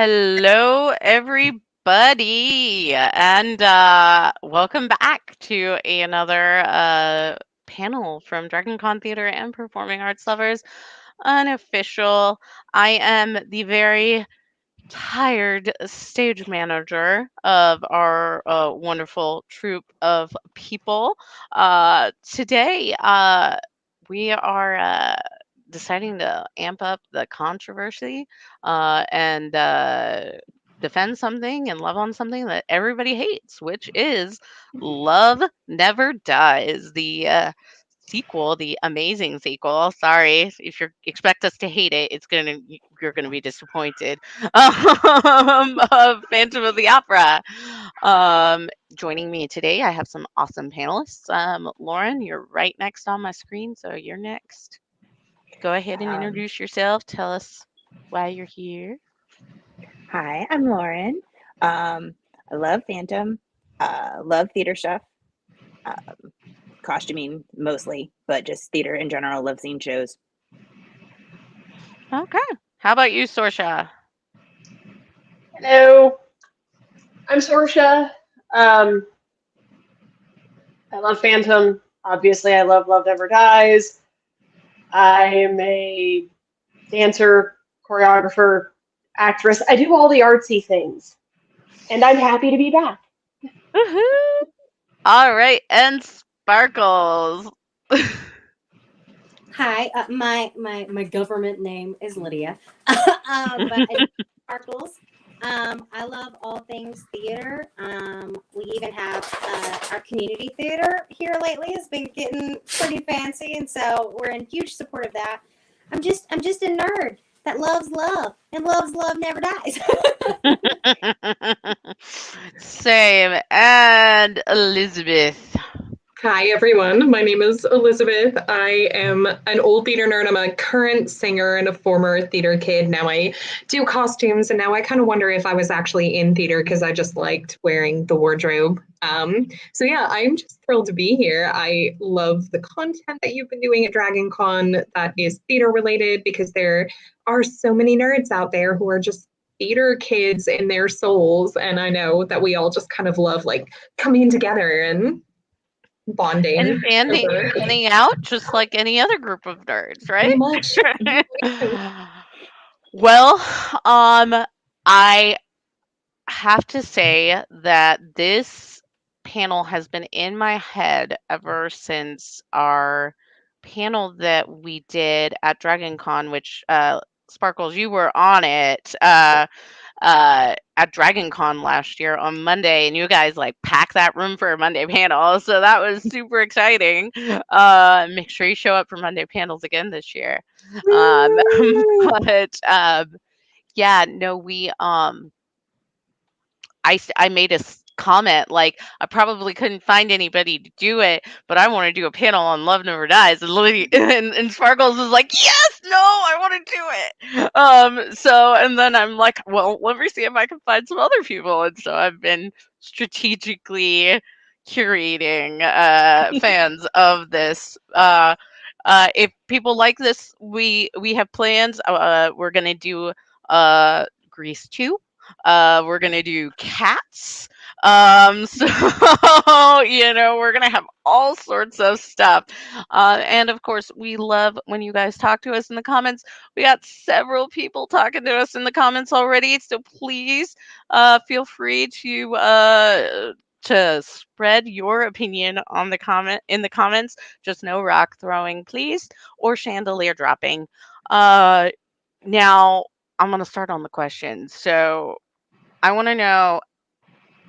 Hello, everybody, and welcome back to another panel from DragonCon Theater and Performing Arts Lovers Unofficial. I am the very tired stage manager of our wonderful troupe of people. Today, we are deciding to amp up the controversy and defend something and love on something that everybody hates, which is Love Never Dies, the sequel, the amazing sequel. Sorry, if you expect us to hate it, you're gonna be disappointed. Of Phantom of the Opera. Joining me today, I have some awesome panelists. Lauren, you're right next on my screen, so you're next. Go ahead and Um, introduce yourself. Tell us why you're here. Hi, I'm Lauren. I love Phantom, love theater stuff, um, costuming mostly, but just theater in general. Love seeing shows. Okay. How about you, Sorsha? Hello, I'm Sorsha. Um, I love Phantom. Obviously, I love Love Never Dies. I'm a dancer, choreographer, actress. I do all the artsy things, and I'm happy to be back. Woohoo! All right, and Sparkles. Hi, my government name is Lydia, but I sparkles. I love all things theater. We even have our community theater here lately has been getting pretty fancy, and so we're in huge support of that. I'm just a nerd that loves love and loves love never dies. Same. And Elizabeth. Hi, everyone. My name is Elizabeth. I am an old theater nerd. I'm a current singer and a former theater kid. Now I do costumes, and now I kind of wonder if I was actually in theater because I just liked wearing the wardrobe. So, yeah, I'm just thrilled to be here. I love the content that you've been doing at Dragon Con that is theater related because there are so many nerds out there who are just theater kids in their souls. And I know that we all just kind of love like coming together and bonding And fanning out just like any other group of nerds, right? pretty much. Well, I have to say that this panel has been in my head ever since our panel that we did at Dragon Con, which Sparkles, you were on it. At Dragon Con last year on Monday, and you guys like packed that room for a Monday panel. So that was super exciting. Make sure you show up for Monday panels again this year. Um, but yeah, no, I made a comment like I probably couldn't find anybody to do it, but I want to do a panel on Love Never Dies, and Lily and Sparkles was like, yes, no, I want to do it. So and then I'm like, well, let me see if I can find some other people, and so I've been strategically curating fans of this. If people like this, we have plans. We're gonna do Grease 2. We're gonna do Cats. So we're gonna have all sorts of stuff. And of course, we love when you guys talk to us in the comments. We got several people talking to us in the comments already, so please feel free to spread your opinion on the comment in the comments. Just no rock throwing, please, or chandelier dropping. Now I'm gonna start on the questions. So I want to know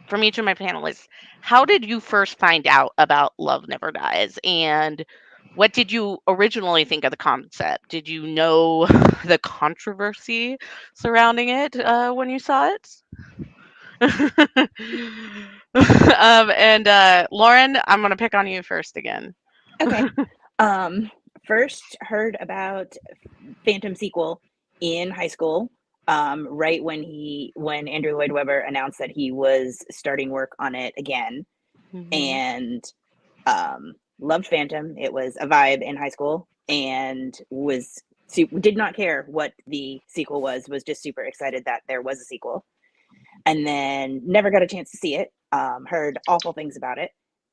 from each of my panelists, how did you first find out about Love Never Dies, and what did you originally think of the concept? Did you know the controversy surrounding it when you saw it? And Lauren, I'm gonna pick on you first again. Okay. First heard about Phantom sequel in high school. Right when Andrew Lloyd Webber announced that he was starting work on it again, Mhm. and loved Phantom. It was a vibe in high school, and was did not care what the sequel was just super excited that there was a sequel. And then never got a chance to see it, heard awful things about it.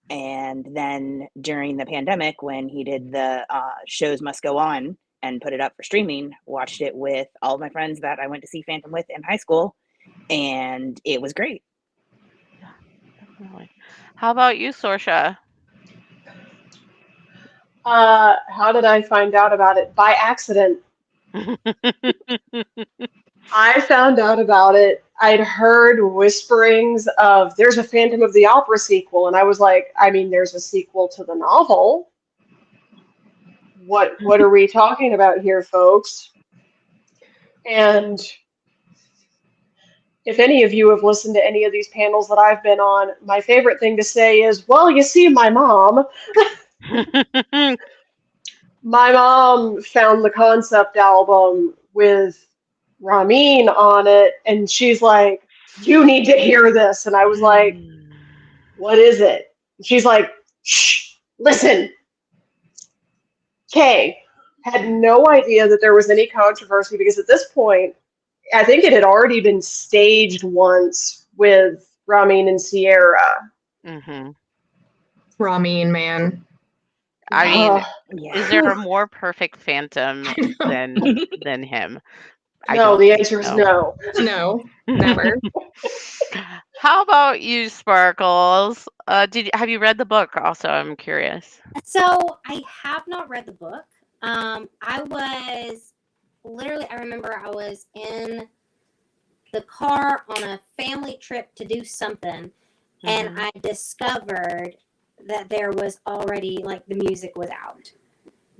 And then during the pandemic, when he did the shows must go on and put it up for streaming, watched it with all of my friends that I went to see Phantom with in high school, and it was great. Yeah, definitely. How about you, Sorsha? How did I find out about it? By accident. I found out about it. I'd heard whisperings of there's a Phantom of the Opera sequel, and I was like, I mean, there's a sequel to the novel. What are we talking about here, folks? And if any of you have listened to any of these panels that I've been on, my favorite thing to say is, well, you see, my mom. My mom found the concept album with Ramin on it, and she's like, you need to hear this. And I was like, what is it? And she's like, shh, listen. Kay had no idea that there was any controversy because at this point, I think it had already been staged once with Ramin and Sierra. Mm-hmm. Ramin, man. I mean, Yeah. is there a more perfect Phantom than him? No, the answer is no. No, never. How about you, Sparkles? Have you read the book? Also, I'm curious. So I have not read the book. I remember I was in the car on a family trip to do something, and I discovered that there was already, like, the music was out.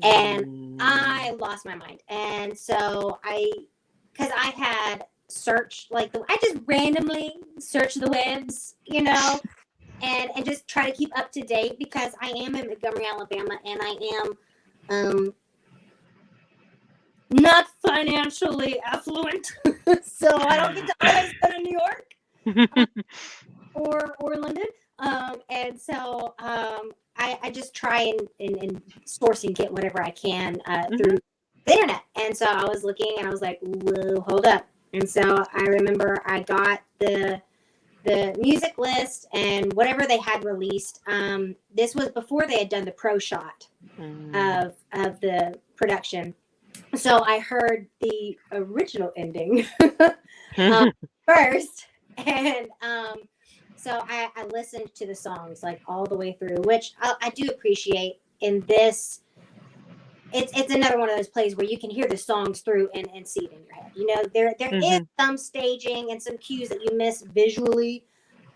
And I lost my mind. And so because I had searched, like, I just randomly searched the webs, and just try to keep up to date because I am in Montgomery, Alabama, and I am not financially affluent. So I don't get to always go to New York or London. And so I just try and source and get whatever I can through the internet. And so I was looking and I was like, whoa, hold up. And so I remember I got the music list and whatever they had released. This was before they had done the pro shot of the production. So I heard the original ending first. And so I listened to the songs, like, all the way through, which I do appreciate in this. It's another one of those plays where you can hear the songs through and see it in your head. There is some staging and some cues that you miss visually,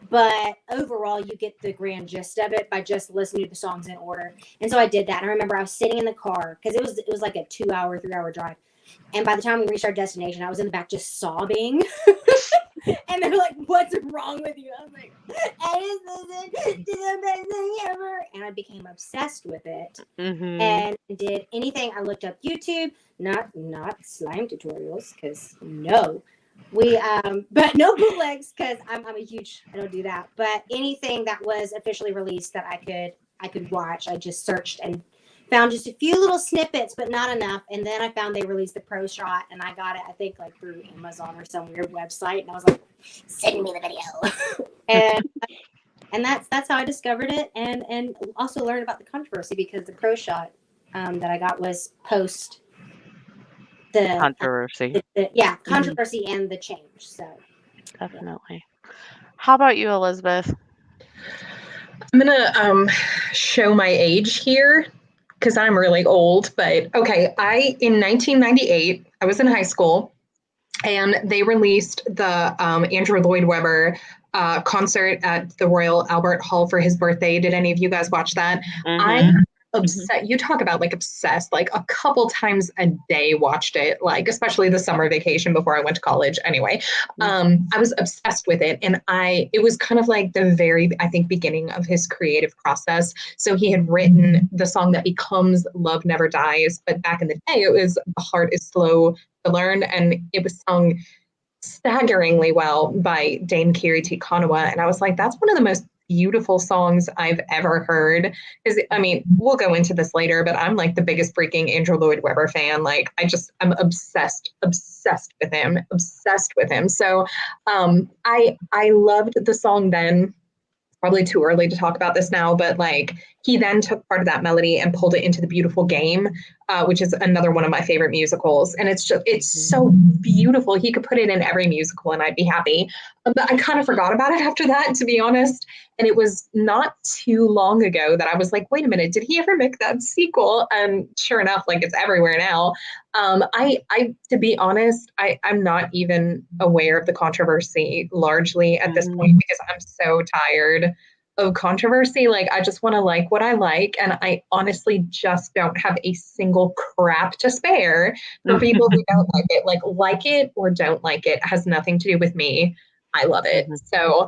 but overall you get the grand gist of it by just listening to the songs in order. And so I did that. And I remember I was sitting in the car because it was like a 2-hour, 3-hour drive. And by the time we reached our destination, I was in the back just sobbing. And they're like, what's wrong with you? I was like, I just listened to the best thing ever. And I became obsessed with it. And did anything. I looked up YouTube, not slime tutorials, because no. But no bootlegs, because I'm a huge, I don't do that. But anything that was officially released that I could watch, I just searched and found just a few little snippets, but not enough. And then I found they released the pro shot, and I got it, I think, like through Amazon or some weird website. And I was like, send me the video. and that's how I discovered it, and also learned about the controversy because the pro shot that I got was post the controversy. Controversy and the change. So definitely. How about you, Elizabeth? I'm gonna show my age here, because I'm really old, but okay. In 1998, I was in high school, and they released the Andrew Lloyd Webber concert at the Royal Albert Hall for his birthday. Did any of you guys watch that? I'm obsessed. You talk about, like, obsessed, like, a couple times a day watched it, like, especially the summer vacation before I went to college. Anyway, I was obsessed with it. And it was kind of like the very, I think, beginning of his creative process. So he had written the song that becomes Love Never Dies. But back in the day, it was The Heart is Slow to Learn. And it was sung staggeringly well by Dame Kiri T. Conaway. And I was like, that's one of the most beautiful songs I've ever heard. Because I mean, we'll go into this later, but I'm like the biggest freaking Andrew Lloyd Webber fan. Like I'm obsessed with him, obsessed with him. So I loved the song then. Probably too early to talk about this now, but like he then took part of that melody and pulled it into The Beautiful Game, which is another one of my favorite musicals. And it's so beautiful. He could put it in every musical and I'd be happy. But I kind of forgot about it after that, to be honest. And it was not too long ago that I was like, wait a minute, did he ever make that sequel? And sure enough, like it's everywhere now. To be honest, I'm not even aware of the controversy largely at this point because I'm so tired of controversy. Like, I just want to like what I like. And I honestly just don't have a single crap to spare for people who don't like it or don't like it. It has nothing to do with me. I love it. So,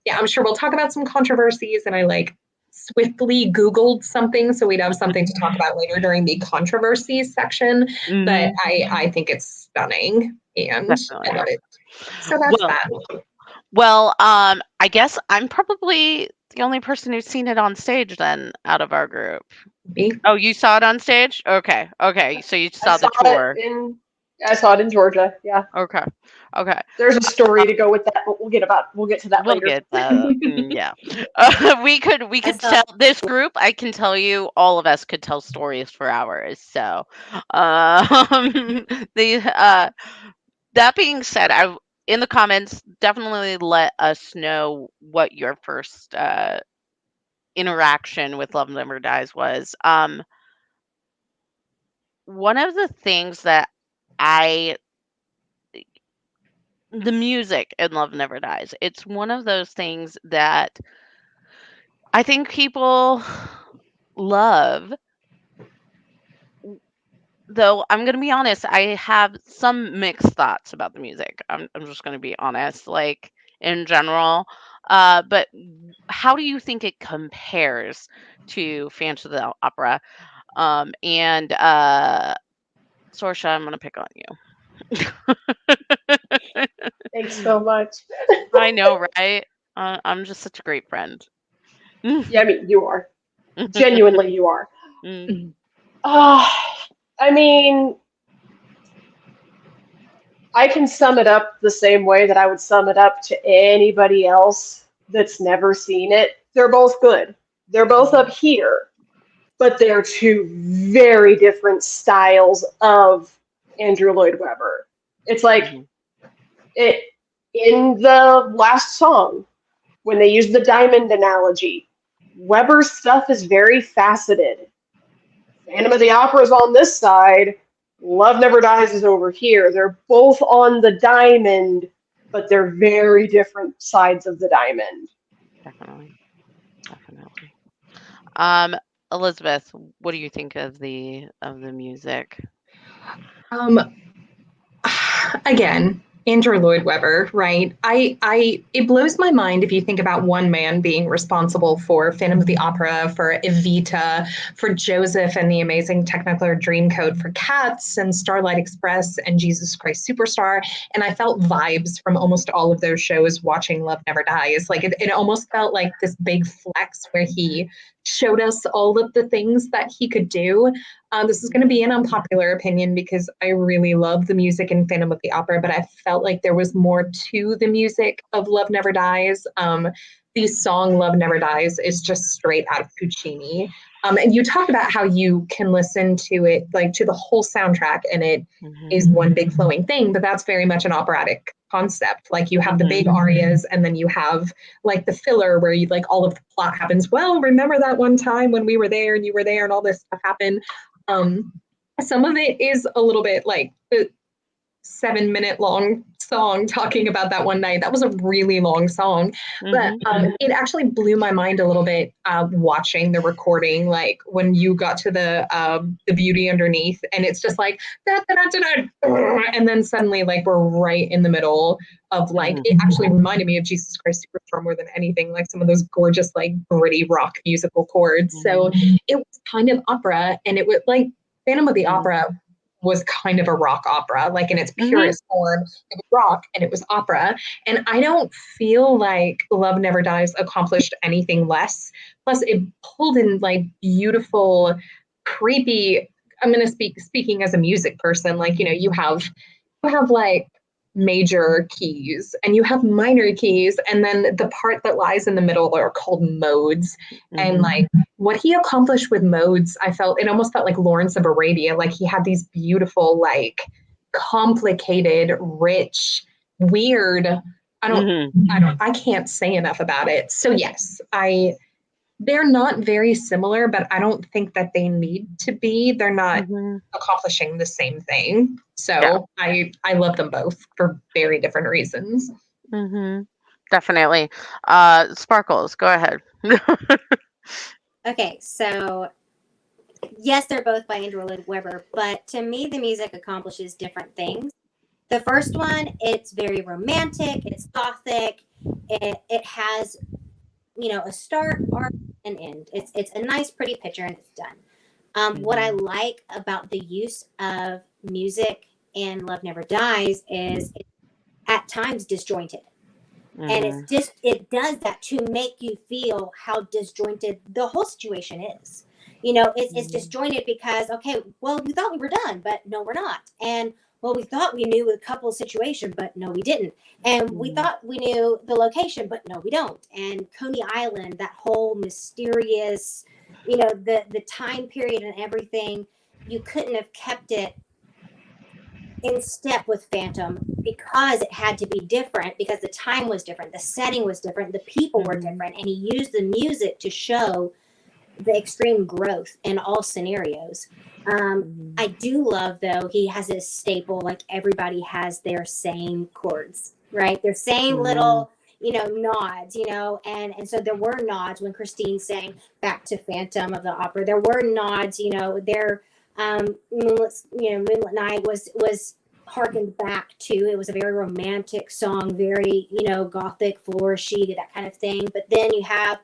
yeah, I'm sure we'll talk about some controversies and I like swiftly Googled something so we'd have something to talk about later during the controversies section. But I think it's stunning and Definitely. I love it. So that's that. Well, I guess I'm probably the only person who's seen it on stage then out of our group. Me? Oh, you saw it on stage? Okay. So you saw the tour. I saw it in Georgia. Yeah. Okay. There's a story to go with that, but we'll get to that We'll later. get that. Yeah. We could saw- tell this group. I can tell you, all of us could tell stories for hours. So, the that being said, I in the comments definitely let us know what your first interaction with Love Never Dies was. One of the things that I the music in Love Never Dies. It's one of those things that I think people love. Though I'm gonna be honest, I have some mixed thoughts about the music. I'm just gonna be honest, like in general. But how do you think it compares to Phantom of the Opera? And Sorsha, I'm gonna pick on you. Thanks so much. I know, right? I'm just such a great friend. Yeah, I mean, you are. Genuinely, you are. Mm, I mean, I can sum it up the same way that I would sum it up to anybody else that's never seen it. They're both good. They're both up here, but they're two very different styles of Andrew Lloyd Webber. It's like mhm, it in the last song when they use the diamond analogy. Webber's stuff is very faceted. Phantom of the Opera is on this side. Love Never Dies is over here. They're both on the diamond, but they're very different sides of the diamond. definitely. Definitely. Um, Elizabeth, what do you think of the music? Um, again, Andrew Lloyd Webber, right? It blows my mind if you think about one man being responsible for Phantom of the Opera, for Evita, for Joseph and the Amazing Technicolor Dreamcoat, for Cats and Starlight Express and Jesus Christ Superstar. And I felt vibes from almost all of those shows watching Love Never Dies. Like it almost felt like this big flex where he showed us all of the things that he could do. This is going to be an unpopular opinion because I really love the music in Phantom of the Opera, but I felt like there was more to the music of Love Never Dies. The song Love Never Dies is just straight out of Puccini. And you talk about how you can listen to it, like to the whole soundtrack, and it is one big flowing thing, but that's very much an operatic concept. Like you have the big arias and then you have like the filler where you like all of the plot happens. Well, remember that one time when we were there and you were there and all this stuff happened. Some of it is a little bit like the 7-minute long song talking about that one night. That was a really long song, but it actually blew my mind a little bit watching the recording. Like when you got to the beauty underneath, and it's just like da, da, da, da, da, and then suddenly like we're right in the middle of like it actually reminded me of Jesus Christ Superstar more than anything. Like some of those gorgeous like gritty rock musical chords. So it was kind of opera, and it was like Phantom of the Opera was kind of a rock opera, like in its Mhm. purest form. It was rock and it was opera. And I don't feel like Love Never Dies accomplished anything less. Plus, it pulled in like beautiful, creepy. I'm going to speaking as a music person, like, you have like major keys and you have minor keys, and then the part that lies in the middle are called modes. And Mhm. like what he accomplished with modes, it almost felt like Lawrence of Arabia. Like he had these beautiful, like complicated, rich, weird. I don't, Mhm. I can't say enough about it. So yes, they're not very similar, but I don't think that they need to be. They're not Mhm. accomplishing the same thing. Yeah. So I love them both for very different reasons. Mhm. Definitely. Sparkles, go ahead. Okay, so yes, they're both by Andrew Lloyd Webber, but to me, the music accomplishes different things. The first one, it's very romantic, it's gothic, it has, a start, arc, and end. It's a nice, pretty picture, and it's done. What I Mhm. like about the use of music in Love Never Dies is it's at times disjointed. And it's Mhm. just it does that to make you feel how disjointed the whole situation is. It's Mhm. disjointed because, okay, well, we thought we were done, but no, we're not. And well, we thought we knew the couple situation, but no, we didn't. And we Mhm. thought we knew the location, but no, we don't. And Coney Island, that whole mysterious, the time period and everything, you couldn't have kept it in step with Phantom because it had to be different, because the time was different, the setting was different, the people were Mhm. different, and he used the music to show the extreme growth in all scenarios. Mhm. I do love, though, he has his staple, like everybody has their same chords, right? Their same Mhm. little, nods, and so there were nods when Christine sang back to Phantom of the Opera. There were nods, there, Moonlit Night was harkened back to, it was a very romantic song, very, gothic, flourishy, that kind of thing. But then you have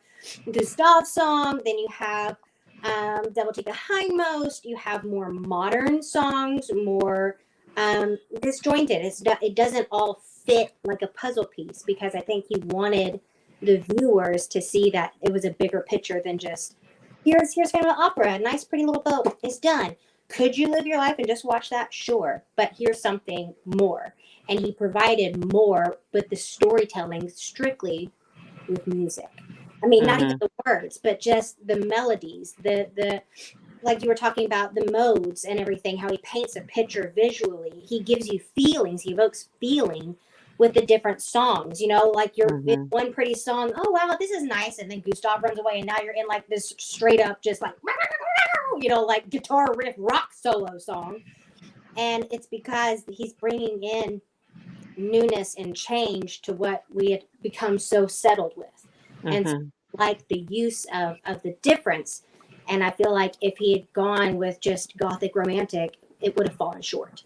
Gustav's song, then you have Devil Take the Hindmost, you have more modern songs, more disjointed. It doesn't all fit like a puzzle piece, because I think he wanted the viewers to see that it was a bigger picture than just here's Phantom of the Opera, a nice pretty little boat, it's done. Could you live your life and just watch that? Sure, but here's something more. And he provided more with the storytelling strictly with music. I mean, not even Mhm. the words, but just the melodies, the like you were talking about the modes and everything, how he paints a picture visually. He gives you feelings, he evokes feeling with the different songs, like you're in Mhm. one pretty song, oh wow, this is nice, and then Gustav runs away and now you're in like this straight up just like like guitar riff rock solo song. And it's because he's bringing in newness and change to what we had become so settled with. And so, Mhm. like the use of the difference. And I feel like if he had gone with just gothic romantic, it would have fallen short.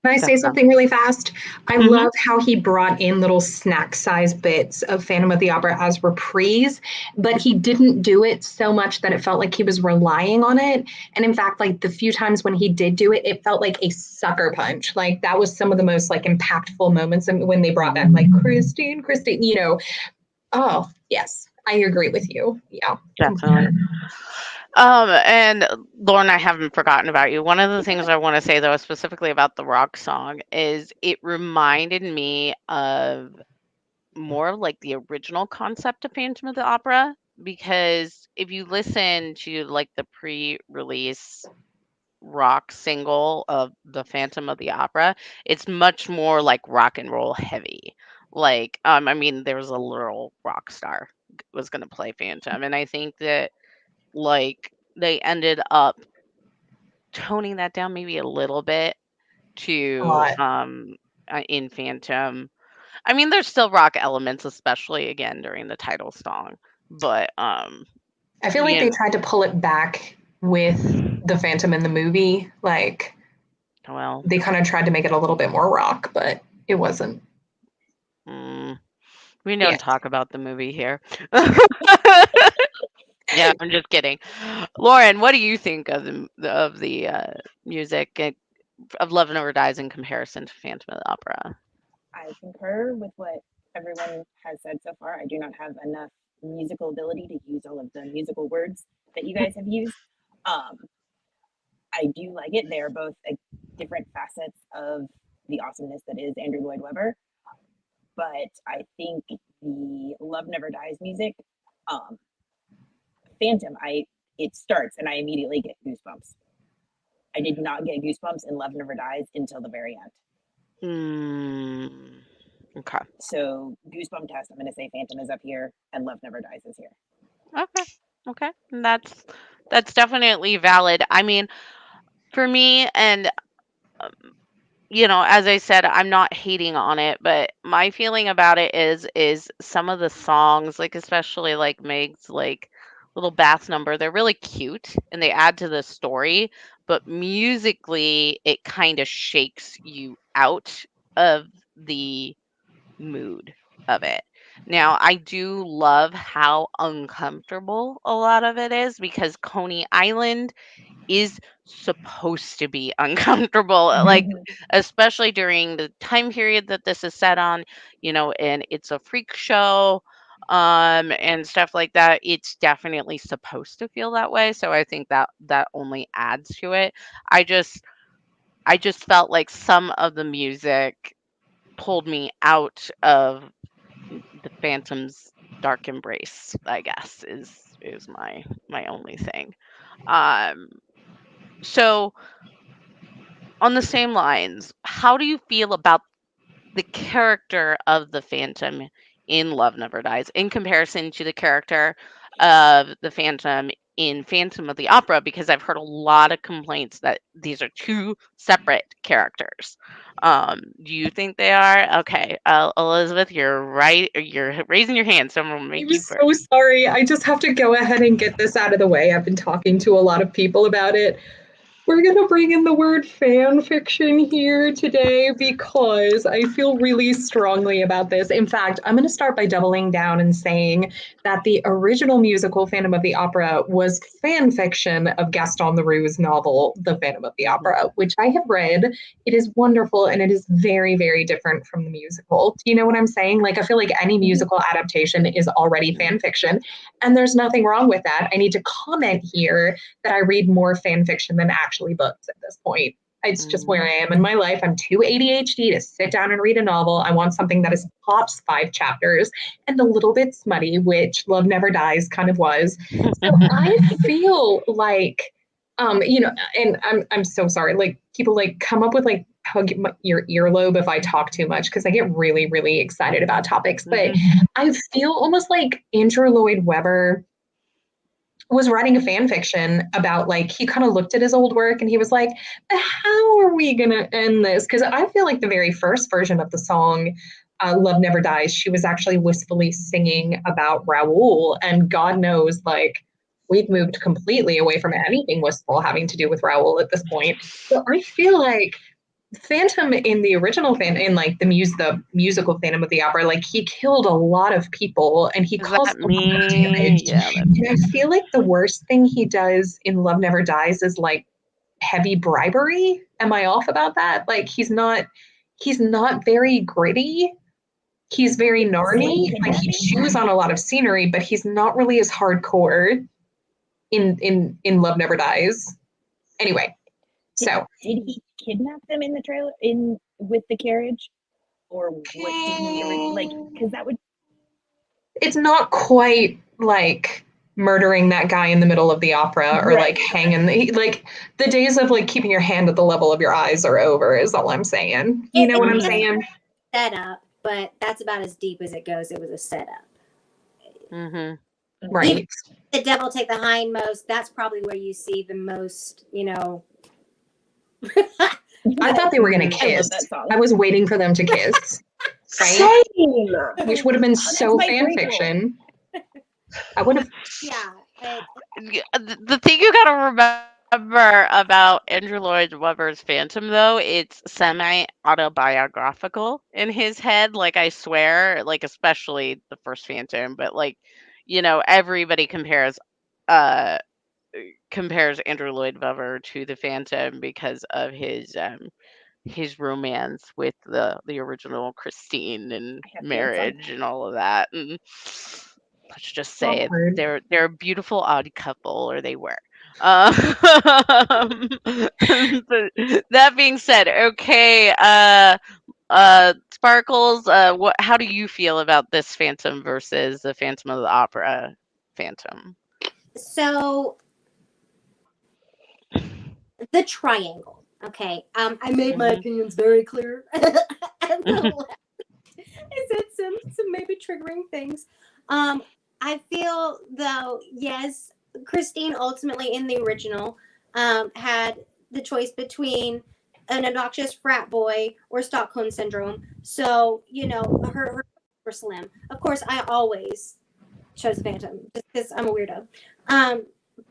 Can I say Definitely. something really fast? I Mhm. love how he brought in little snack size bits of Phantom of the Opera as reprise, but he didn't do it so much that it felt like he was relying on it. And in fact, like the few times when he did do it, it felt like a sucker punch. Like that was some of the most like impactful moments. And when they brought back like Christine, oh yes, I agree with you. Yeah, Definitely. completely. And Lauren, I haven't forgotten about you. One of the things I want to say though, specifically about the rock song, is it reminded me of more of like the original concept of Phantom of the Opera, because if you listen to like the pre-release rock single of the Phantom of the Opera, it's much more like rock and roll heavy. Like, I mean, there was a literal rock star was going to play Phantom, and I think that like they ended up toning that down maybe a little bit A to lot. in Phantom. I mean, there's still rock elements, especially again during the title song, but I feel like you they tried to pull it back with the Phantom in the movie. Like well, they kind of tried to make it a little bit more rock, but it wasn't. mm, we don't Yeah. talk about the movie here. Yeah, I'm just kidding. Lauren, what do you think of the music? of Love Never Dies in comparison to Phantom of the Opera. I concur with what everyone has said so far. I do not have enough musical ability to use all of the musical words that you guys have used. Um, I do like it. They are both different facets of the awesomeness that is Andrew Lloyd Webber. But I think the Love Never Dies music, um, Phantom, it starts and I immediately get goosebumps. I did not get goosebumps in Love Never Dies until the very end. Mm, okay. So goosebump test, I'm going to say Phantom is up here and Love Never Dies is here. Okay. Okay. That's definitely valid. I mean, for me, and as I said, I'm not hating on it, but my feeling about it is some of the songs, like especially like Meg's like little bath number, they're really cute and they add to the story, but musically it kind of shakes you out of the mood of it. Now, I do love how uncomfortable a lot of it is because Coney Island is supposed to be uncomfortable, like, especially during the time period that this is set on, and it's a freak show, and stuff like that. It's definitely supposed to feel that way. So I think that only adds to it. I just I just felt like some of the music pulled me out of the Phantom's dark embrace, I guess, is my only thing. Um, so on the same lines, how do you feel about the character of the Phantom in Love Never Dies in comparison to the character of the Phantom in Phantom of the Opera? Because I've heard a lot of complaints that these are two separate characters. Do you think they are? Okay, Elizabeth, you're right. You're raising your hand, so I'm gonna make I'm you so first. sorry. I just have to go ahead and get this out of the way. I've been talking to a lot of people about it. We're going to bring in the word fan fiction here today because I feel really strongly about this. In fact, I'm going to start by doubling down and saying that the original musical Phantom of the Opera was fan fiction of Gaston Leroux's novel, The Phantom of the Opera, which I have read. It is wonderful and it is very, very different from the musical. Do you know what I'm saying? Like, I feel like any musical adaptation is already fan fiction, and there's nothing wrong with that. I need to comment here that I read more fan fiction than actually books at this point. It's just where I am in my life. I'm too ADHD to sit down and read a novel. I want something that is tops 5 chapters and a little bit smutty, which Love Never Dies kind of was. So I feel like, and I'm so sorry. Like people like come up with like hug your earlobe if I talk too much because I get really, really excited about topics. But I feel almost like Andrew Lloyd Webber was writing a fan fiction about like he kind of looked at his old work and he was like, how are we gonna end this? Because I feel like the very first version of the song Love Never Dies, she was actually wistfully singing about Raoul, and God knows, like, we've moved completely away from anything wistful having to do with Raoul at this point. So I feel like Phantom in the original in like the musical Phantom of the Opera, like he killed a lot of people and he Is caused that a lot of me? damage. Yeah, that's And I feel like the worst thing he does in Love Never Dies is like heavy bribery. Am I off about that? Like he's not very gritty. He's very narny. Like he chews on a lot of scenery, but he's not really as hardcore in Love Never Dies. Anyway, so did he kidnap them in the trailer in with the carriage, or what did he like? Because that would. It's not quite like murdering that guy in the middle of the opera or like hanging like the days of like keeping your hand at the level of your eyes are over is all I'm saying. You know what I'm saying? Setup, but that's about as deep as it goes. It was a setup. Right. Even the devil take the hindmost. That's probably where you see the most, I thought they were gonna kiss. I was waiting for them to kiss. Right? Same. Which would have been so fan fiction. I would have. Yeah. The thing you gotta remember about Andrew Lloyd Webber's Phantom, though, it's semi-autobiographical in his head. Like, I swear, like, especially the first Phantom, but, like, everybody compares, uh, compares Andrew Lloyd Webber to the Phantom because of his romance with the original Christine and I have notes on marriage and all of that. And let's just say Awkward. they're a beautiful odd couple, or they were. But that being said, okay, Sparkles, how do you feel about this Phantom versus the Phantom of the Opera Phantom? So the triangle. Okay. I made my Mhm. opinions very clear. And the left, I said some maybe triggering things. Um, I feel though, yes, Christine ultimately in the original had the choice between an obnoxious frat boy or Stockholm syndrome. So her were slim. Of course, I always chose Phantom just because I'm a weirdo. Um,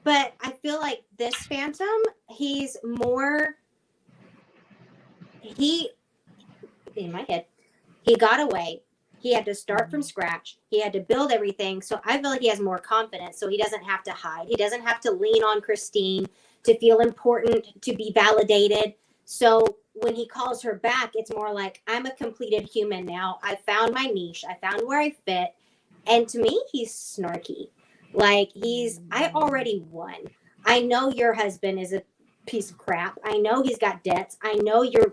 but I feel like this Phantom, he's more he in my head. He got away. He had to start from scratch. He had to build everything. So I feel like he has more confidence. So he doesn't have to hide. He doesn't have to lean on Christine to feel important, to be validated. So when he calls her back, it's more like, I'm a completed human now. I found my niche. I found where I fit. And to me, he's snarky. Like I already won. I know your husband is a piece of crap. I know he's got debts. I know you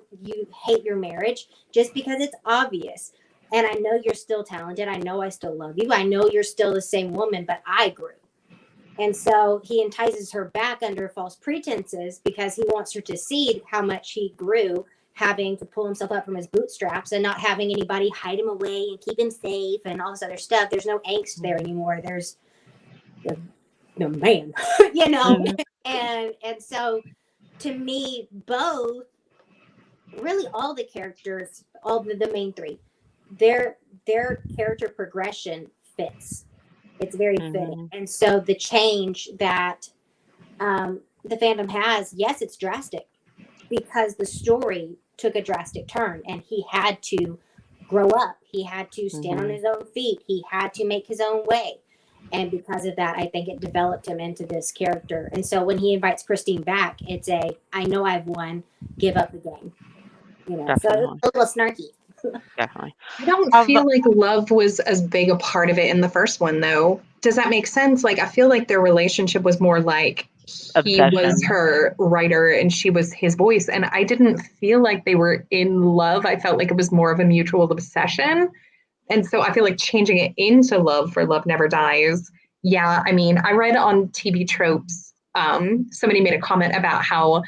hate your marriage just because it's obvious. And I know you're still talented. I know I still love you. I know you're still the same woman, but I grew. And so he entices her back under false pretenses because he wants her to see how much he grew, having to pull himself up from his bootstraps and not having anybody hide him away and keep him safe and all this other stuff. There's no angst there anymore. There's no man, you know. Mhm. And so to me, both really all the characters, all the main three, their character progression fits. It's very fitting. Mhm. And so the change that the fandom has, yes, it's drastic because the story took a drastic turn and he had to grow up. He had to stand on Mhm. his own feet. He had to make his own way. And because of that, I think it developed him into this character. And so when he invites Christine back, it's I know I've won, give up the game. So it's Definitely. a little snarky. Definitely. I don't Have feel like love was as big a part of it in the first one, though. Does that make sense? Like, I feel like their relationship was more like he was obsession. her writer and she was his voice. And I didn't feel like they were in love. I felt like it was more of a mutual obsession. And so I feel like changing it into love for Love Never Dies. Yeah, I mean, I read on TV Tropes, somebody made a comment about how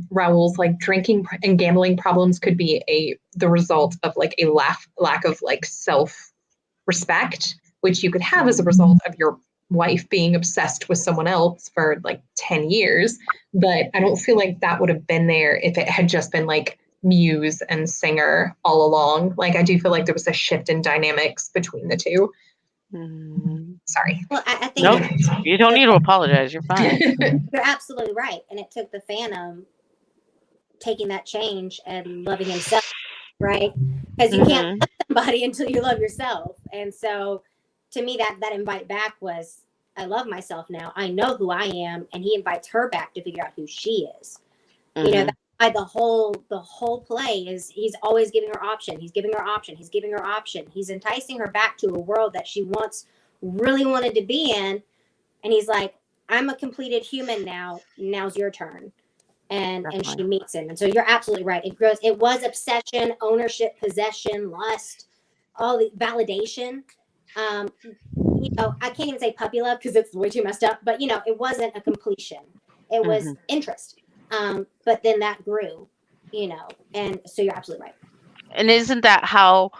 Raoul's like drinking and gambling problems could be the result of like a lack of like self respect, which you could have as a result of your wife being obsessed with someone else for like 10 years. But I don't feel like that would have been there if it had just been like Muse and Singer all along. Like I do feel like there was a shift in dynamics between the two. Mhm. Sorry. Well, I think Nope. You don't need to apologize. You're fine. you're absolutely right. And it took the Phantom taking that change and loving himself, right? Because you can't Mhm. love somebody until you love yourself. And so to me, that invite back was I love myself now. I know who I am. And he invites her back to figure out who she is. Mhm. That's why the whole play is he's always giving her option. He's giving her option. He's giving her option. He's enticing her back to a world that she once really wanted to be in. And he's like, I'm a completed human now. Now's your turn. And she Definitely. meets him. And so you're absolutely right. It was obsession, ownership, possession, lust, all the validation. I can't even say puppy love because it's way too messed up, but it wasn't a completion. It was Mhm. interest. But then that grew, and so you're absolutely right. And isn't that how,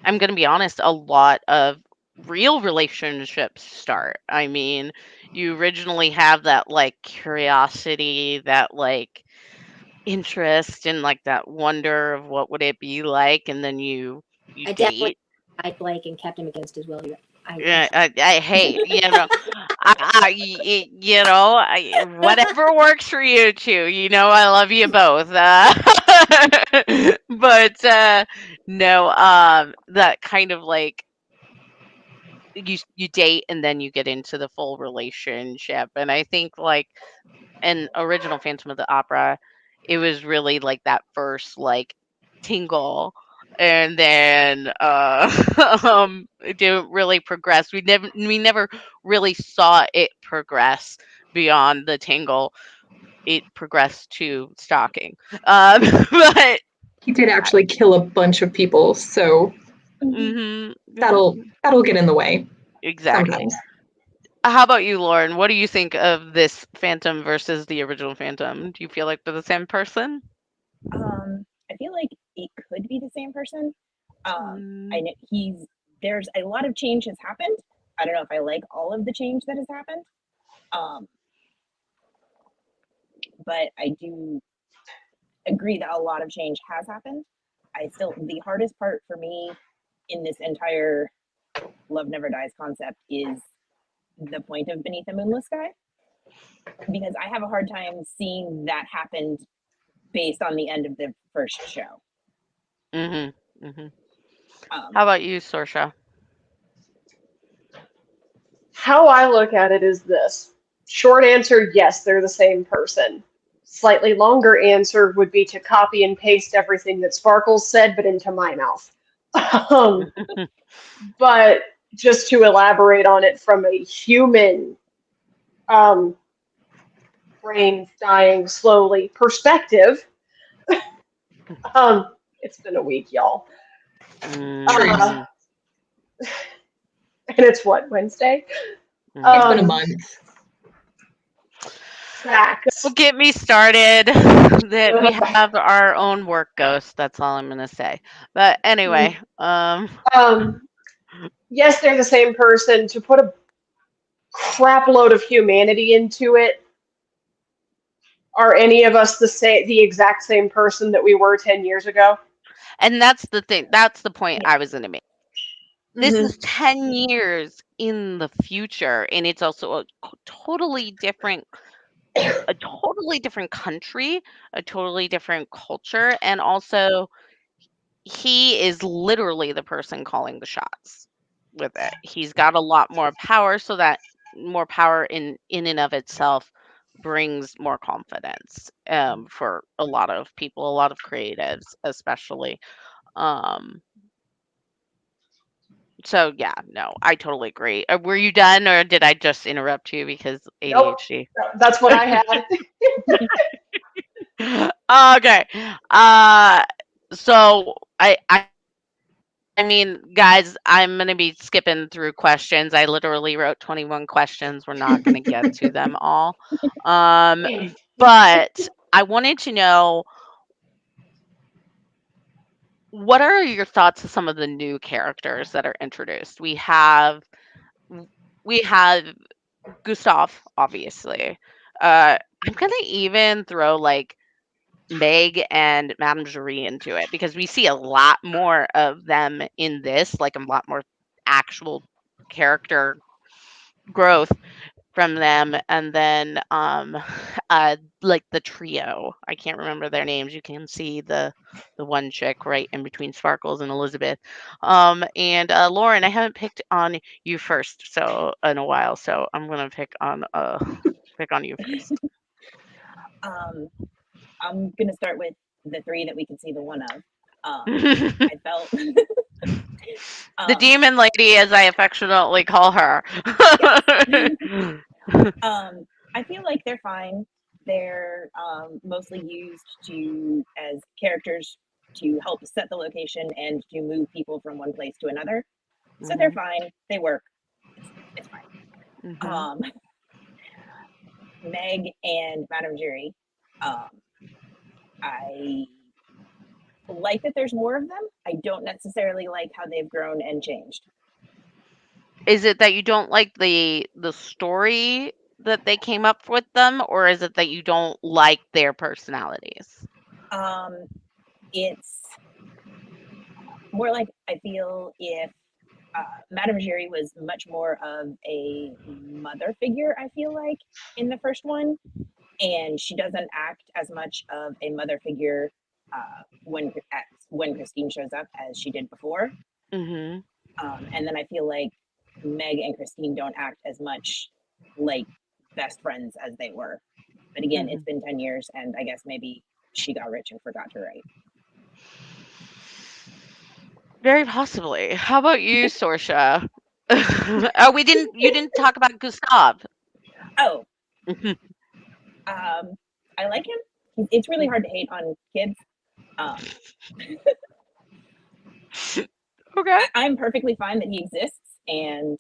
I'm gonna be honest, a lot of real relationships start? I mean, you originally have that like curiosity, that like interest, and like that wonder of what would it be like, and then you I definitely date. liked Blake and kept him against his will. I Yeah, I hate, whatever works for you two. I love you both. But no, that kind of like you date and then you get into the full relationship. And I think like in original Phantom of the Opera, it was really like that first like tingle, and then it didn't really progress. We never really saw it progress beyond the tingle. It progressed to stalking. But He did actually kill a bunch of people, so hmm that'll get in the way exactly. sometimes. How about you, Lauren? What do you think of this Phantom versus the original Phantom? Do you feel like they're the same person? I feel like it could be the same person. I Mm, know there's a lot of change has happened. I don't know if I like all of the change that has happened. Um, but I do agree that a lot of change has happened. The hardest part for me in this entire Love Never Dies concept is the point of Beneath a Moonless Sky, because I have a hard time seeing that happened based on the end of the first show. mhm, mhm. Um, How about you, Sorsha? How I look at it is this. Short answer, yes, they're the same person. Slightly longer answer would be to copy and paste everything that Sparkles said, but into my mouth. Um, but just to elaborate on it from a human um, brain dying slowly perspective, it's been a week, y'all. Truth. Uh, Mm, and it's what, Wednesday? It's been a mhm. Um, month. Facts. Don't get me started. That we have our own work ghost. That's all I'm gonna say. But anyway, Um, yes, they're the same person. To put a crap load of humanity into it, are any of us the exact same person that we were 10 years ago? and that's the thing. That's the point yeah. I was gonna make. This Mm-hmm. is 10 years in the future, and it's also a totally different country, a totally different culture, and also he is literally the person calling the shots with it. He's got a lot more power, so that more power in and of itself brings more confidence for a lot of people, a lot of creatives, especially. Um, so yeah, no, I totally agree. Were you done, or did I just interrupt you because Nope, ADHD? that's what I had. Okay. Uh, so I mean, guys, I'm going to be skipping through questions. I literally wrote 21 questions. We're not going to get to them all. Um, but I wanted to know, what are your thoughts of some of the new characters that are introduced? We have Gustav, obviously. I'm going to even throw like Meg and Madame Jury into it because we see a lot more of them in this, like a lot more actual character growth from them. And then like the trio. I can't remember their names. You can see the one chick right in between Sparkles and Elizabeth. And Lauren, I haven't picked on you first so in a while, so I'm gonna pick on you first. um, I'm gonna start with the three that we can see the one of. I felt The um, demon lady, as I affectionately call her. yes. I feel like they're fine. They're mostly used to as characters to help set the location and to move people from one place to another. So they're Mhm, fine. They work. It's fine. mhm. Um, Meg and Madame Jury. Um, I like that there's more of them. I don't necessarily like how they've grown and changed. Is it that you don't like the story that they came up with them, or is it that you don't like their personalities? Um, it's more like I feel if Madame Giry was much more of a mother figure, I feel like, in the first one. And she doesn't act as much of a mother figure when Christine shows up as she did before. Mhm. And then I feel like Meg and Christine don't act as much like best friends as they were. But again, it's been 10 years, and I guess maybe she got rich and forgot to write. Very possibly. How about you, Sorsha? Oh, you didn't talk about Gustav. Oh, I like him. It's really hard to hate on kids. Okay. I'm perfectly fine that he exists, and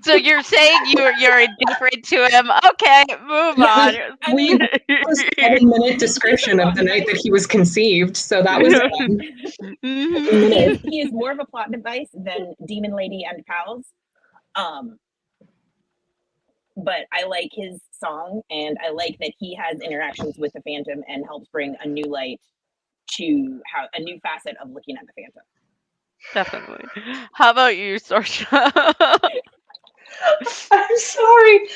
So you're saying you're indifferent to him. Okay, move on. I We mean, a 7-minute description of the night that he was conceived, so that was Mhm. he is more of a plot device than Demon Lady and Pals. Um, but I like his song, and I like that he has interactions with the Phantom and helps bring a new light to how a new facet of looking at the Phantom. Definitely. How about you, Sorsha? I'm sorry.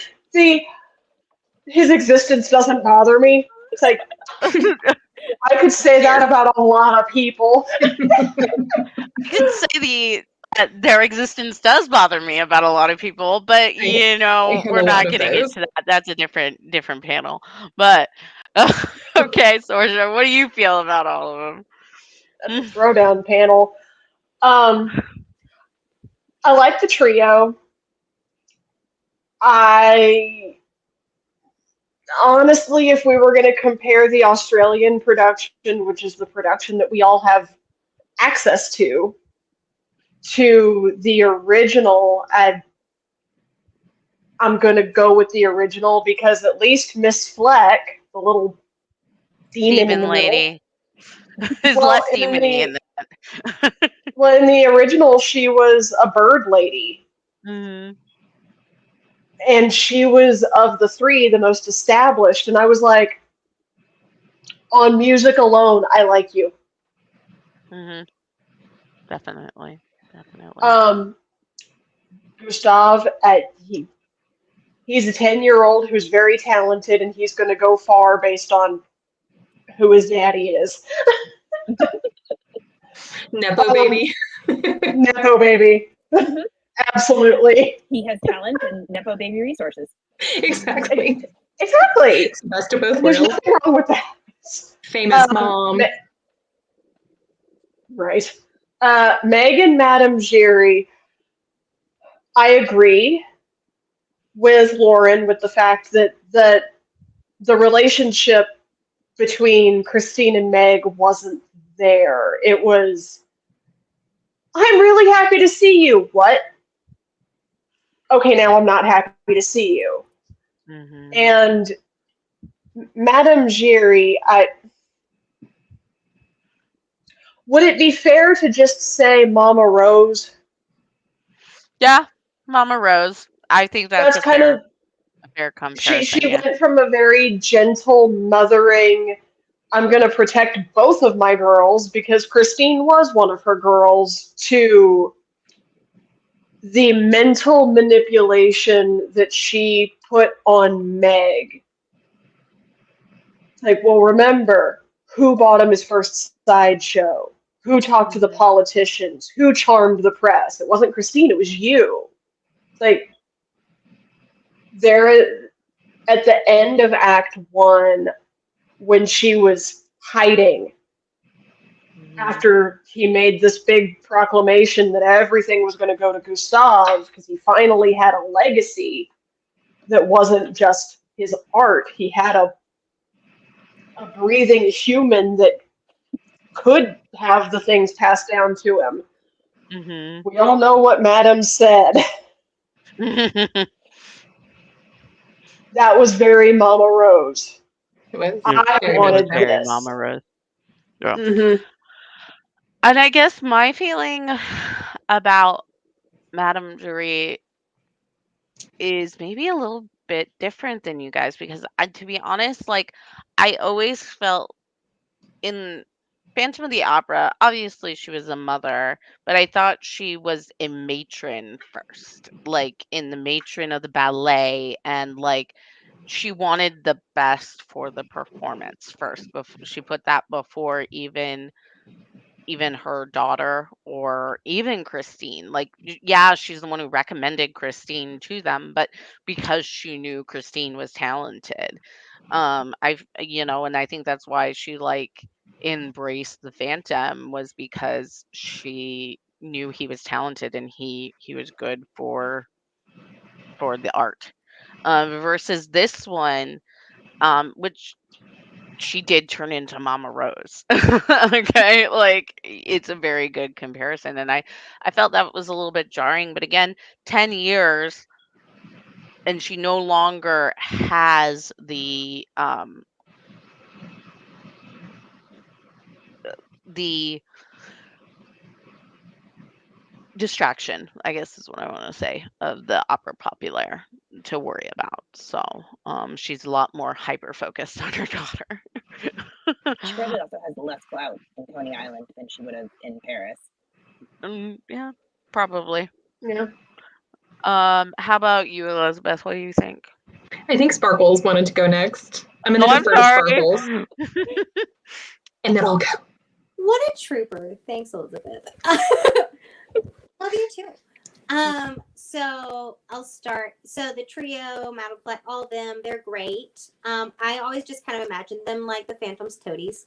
His existence doesn't bother me. It's like I could say that about a lot of people. I could say their existence does bother me about a lot of people, but I have we're a lot not of getting those. into that. That's a different panel. But okay, Sorsha, what do you feel about all of That's a them? throwdown panel. Um, I like the trio. I honestly, if we were going to compare the Australian production, which is the production that we all have access to the original, I'm going to go with the original because at least Miss Fleck, the little demon in the Demon middle, lady. There's well, less in demony the in that. well, in the original, she was a bird lady, Hmm. and she was of the three the most established. And I was like, on music alone, I like you. Hmm. Definitely. Definitely. Um, Gustav, he's a 10-year-old who's very talented, and he's going to go far based on who his daddy is. Nepo baby. Nepo baby, absolutely, He has talent and Nepo baby resources. Exactly. exactly. Best of both There's worlds. nothing wrong with that. Famous Um, mom. right. Meg and Madame Giry, I agree with Lauren with the fact that the relationship between Christine and Meg wasn't there. It was, I'm really happy to see you. What? Okay, now I'm not happy to see you. Hmm. And Madame Giry, would it be fair to just say Mama Rose? Yeah, Mama Rose. I think that's That's kind of a fair she comparison. Yeah. went from a very gentle, mothering, I'm going to protect both of my girls because Christine was one of her girls, to the mental manipulation that she put on Meg. Like, well, remember who bought him his first sideshow? Who talked to the Hmm. politicians? Who charmed the press? It wasn't Christine, it was you. Like, there at the end of Act One, when she was hiding Hmm. after he made this big proclamation that everything was going to go to Gustav because he finally had a legacy that wasn't just his art. He had a breathing human that could have the things passed down to him. Hmm. We all know what Madame said. That was very Mama Rose. It was I very It much was wanted so. very this. Mama Rose. Yeah. Hmm. And I guess my feeling about Madame Curie is maybe a little bit different than you guys because to be honest, like I always felt in Phantom of the Opera, obviously she was a mother, but I thought she was a matron first, like in the matron of the ballet, and like she wanted the best for the performance first. Before she put that before even her daughter or even Christine. Like, yeah, she's the one who recommended Christine to them, but because she knew Christine was talented. And I think that's why she like embraced the Phantom, was because she knew he was talented and he was good for the art. Versus this one, which she did turn into Mama Rose. Okay, like it's a very good comparison, and I felt that was a little bit jarring. But again, 10 years, and she no longer has the distraction, I guess is what I want to say, of the opera populaire to worry about. So she's a lot more hyper focused on her daughter. She probably also has less clout in Coney Island than she would have in Paris. Yeah, probably. Yeah. How about you, Elizabeth? What do you think? I think Sparkles wanted to go next. I'm going to I'm defer to sorry. Sparkles. And then I'll go. What a trooper. Thanks, Elizabeth. Love you too. So I'll start. So the trio, Madame Flat, all of them, they're great. I always just kind of imagine them like the Phantom's toadies.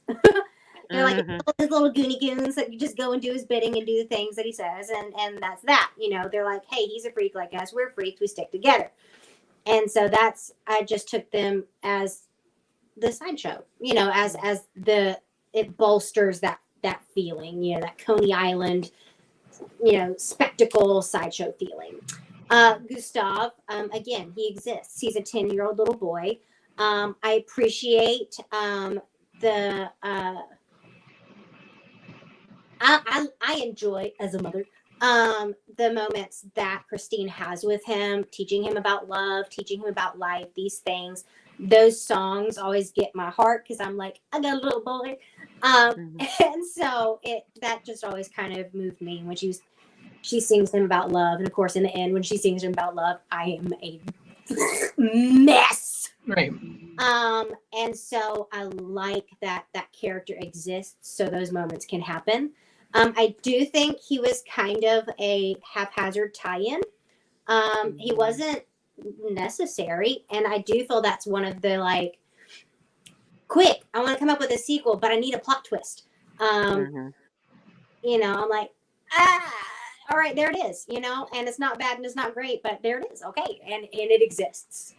They're like his little goony goons that you just go and do his bidding and do the things that he says, and that's that. They're like, hey, he's a freak like us. We're freaks. We stick together. And so I just took them as the sideshow. As it bolsters that feeling. That Coney Island, spectacle sideshow feeling. Gustav, again, he exists. He's a 10-year-old little boy. I appreciate the. I enjoy, as a mother, the moments that Christine has with him, teaching him about love, teaching him about life, these things. Those songs always get my heart because I'm like, I got a little boy. And so that just always kind of moved me when she sings him about love. And of course, in the end, when she sings him about love, I am a mess. Right. And so I like that character exists so those moments can happen. I do think he was kind of a haphazard tie-in. He wasn't necessary, and I do feel that's one of the like, quick, I want to come up with a sequel, but I need a plot twist. I'm like, all right, there it is, and it's not bad and it's not great, but there it is, okay, and it exists.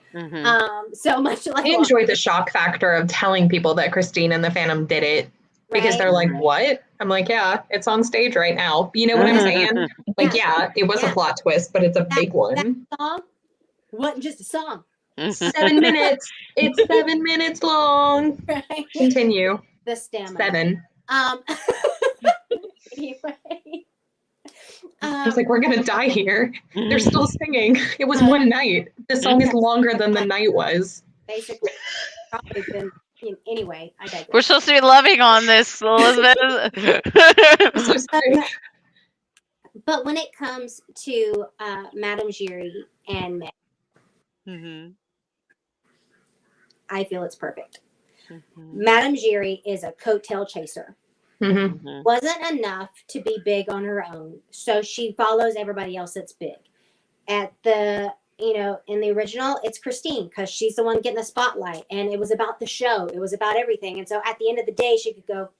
So much like I enjoy the shock factor of telling people that Christine and the Phantom did it. Because they're like, what? I'm like, yeah, it's on stage right now. You know what I'm saying? Like, yeah, it was a plot twist, but it's a big one. That song wasn't just a song. 7 minutes. It's 7 minutes long. Right? Continue. The stamina. 7. Anyway. I was like, we're going to die here. They're still singing. It was one night. The song is longer than the night was. Basically, probably been. Anyway, I digress. We're supposed to be loving on this, Elizabeth. So sorry. But when it comes to Madame Giry and Meg, I feel it's perfect. Madame Giry is a coattail chaser. Wasn't enough to be big on her own, so she follows everybody else that's big. At the in the original, it's Christine because she's the one getting the spotlight, and it was about the show. It was about everything. And so at the end of the day, she could go,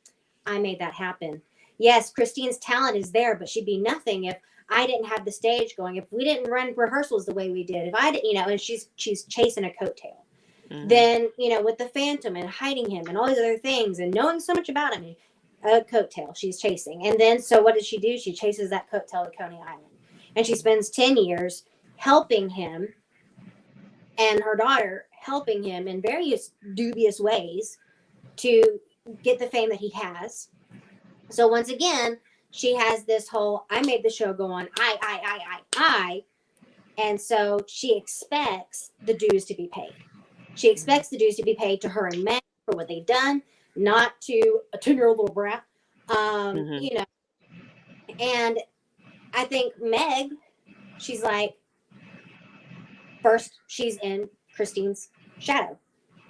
I made that happen. Yes, Christine's talent is there, but she'd be nothing if I didn't have the stage going, if we didn't run rehearsals the way we did, if I didn't, and she's chasing a coattail. Then, with the Phantom and hiding him and all these other things and knowing so much about him, a coattail she's chasing. And then, so what does she do? She chases that coattail to Coney Island. And she spends 10 years helping him and her daughter helping him in various dubious ways to get the fame that he has. So once again, she has this whole, I made the show go on, I. And so she expects the dues to be paid. She expects the dues to be paid to her and Meg for what they've done, not to a 10-year-old little brat. And I think Meg, she's like, first, she's in Christine's shadow,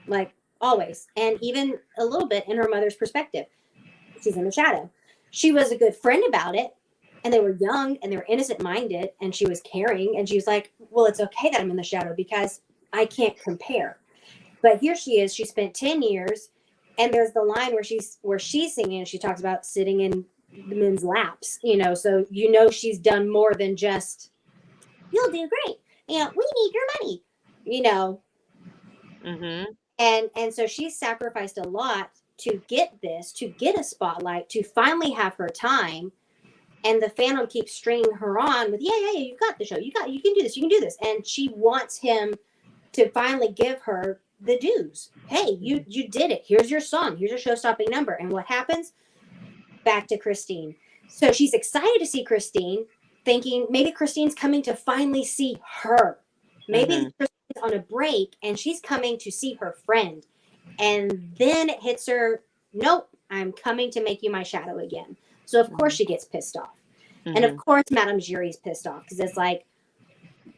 like always. And even a little bit in her mother's perspective. She's in the shadow. she was a good friend about it, and they were young and they were innocent minded, and she was caring, and she was like, well, it's okay that I'm in the shadow because I can't compare. But here she is, she spent 10 years, and there's the line where she's singing and she talks about sitting in the men's laps, so she's done more than just you'll do great, we need your money, you know Mhm. and so she's sacrificed a lot to get this, to get a spotlight, to finally have her time. And the Phantom keeps stringing her on with, yeah, you've got the show, you can do this, and she wants him to finally give her the dues. Hey, you did it, here's your song, here's your show-stopping number. And what happens? Back to Christine. So she's excited to see Christine, thinking maybe Christine's coming to finally see her. Maybe Mhm. Christine's on a break and she's coming to see her friend. And then it hits her, nope, I'm coming to make you my shadow again. So of course she gets pissed off. And of Mhm. course Madame Jury's pissed off because it's like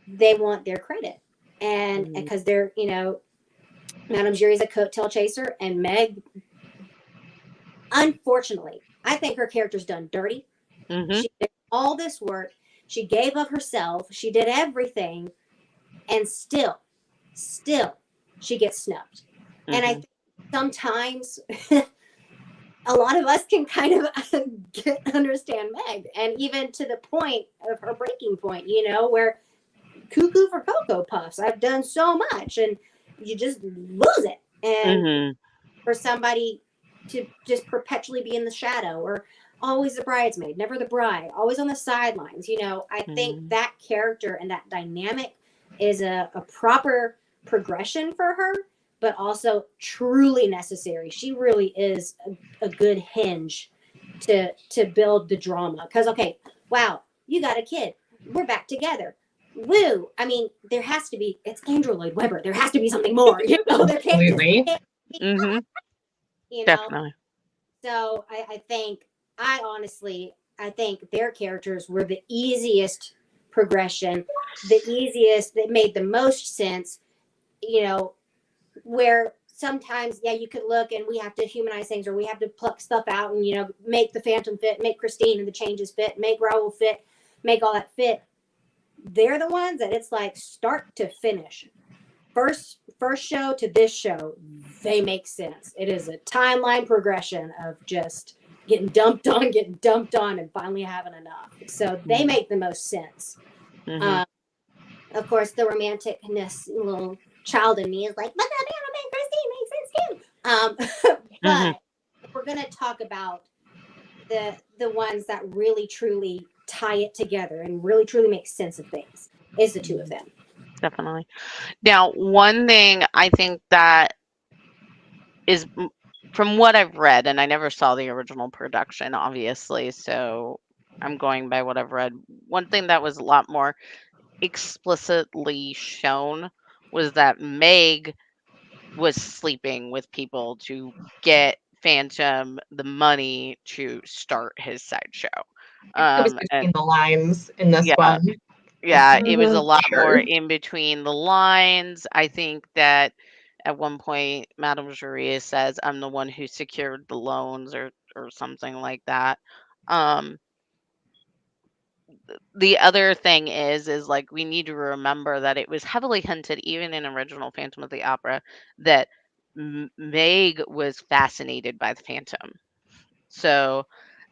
they want their credit. And Mhm. because they're, Madame Jury's a coattail chaser, and Meg, unfortunately, I think her character's done dirty. Mhm. She did all this work. She gave of herself. She did everything. And still, she gets snubbed. And I Mhm. think sometimes a lot of us can kind of understand Meg. And even to the point of her breaking point, where cuckoo for Cocoa Puffs. I've done so much. And you just lose it. And Mhm. for somebody to just perpetually be in the shadow, or always the bridesmaid, never the bride, always on the sidelines. I think Mhm. that character and that dynamic is a proper progression for her, but also truly necessary. She really is a good hinge to build the drama. Because, okay, wow, you got a kid. We're back together. Woo! I mean, there has to be. It's Andrew Lloyd Webber. There has to be something more. There Absolutely. can't be, Mhm. you know. Definitely. So I think their characters were the easiest progression, the easiest that made the most sense. You know, where sometimes, yeah, you could look and we have to humanize things, or we have to pluck stuff out and make the Phantom fit, make Christine and the changes fit, make Raoul fit, make all that fit. They're the ones that it's like start to finish, first show to this show, they make sense. It is a timeline progression of just getting dumped on, and finally having enough. So they Mhm. make the most sense. Mhm. Um, of course, the romanticness, little child in me is like, but that Christine makes sense too. Mhm. But if we're gonna talk about the ones that really truly tie it together and really truly make sense of things, is the two of them. Definitely. Now, one thing I think that is from what I've read, and I never saw the original production, obviously, so I'm going by what I've read. One thing that was a lot more explicitly shown was that Meg was sleeping with people to get Phantom the money to start his sideshow. It was And between the lines in this yeah, one. yeah, it was a lot more Sure. in between the lines. I think that at one point, Madame Juria says, "I'm the one who secured the loans," or something like that. Um, the other thing is like we need to remember that it was heavily hinted, even in original Phantom of the Opera, that Meg was fascinated by the Phantom. So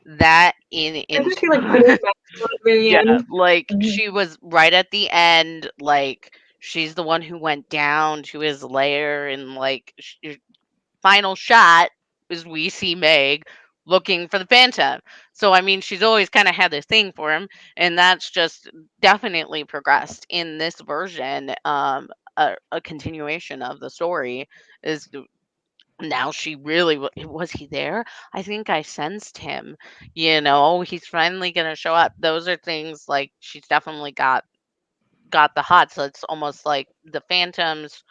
that in Isn't she like put his back on at the very yeah, end? like, Mhm. she was right at the end, like, she's the one who went down to his lair, and, like, final shot is we see Meg looking for the Phantom. So, I mean, she's always kinda had this thing for him, and that's just definitely progressed in this version. A continuation of the story is now she really was he there? I think I sensed him, he's finally gonna show up. Those are things like she's definitely got the hot. So it's almost like the Phantom's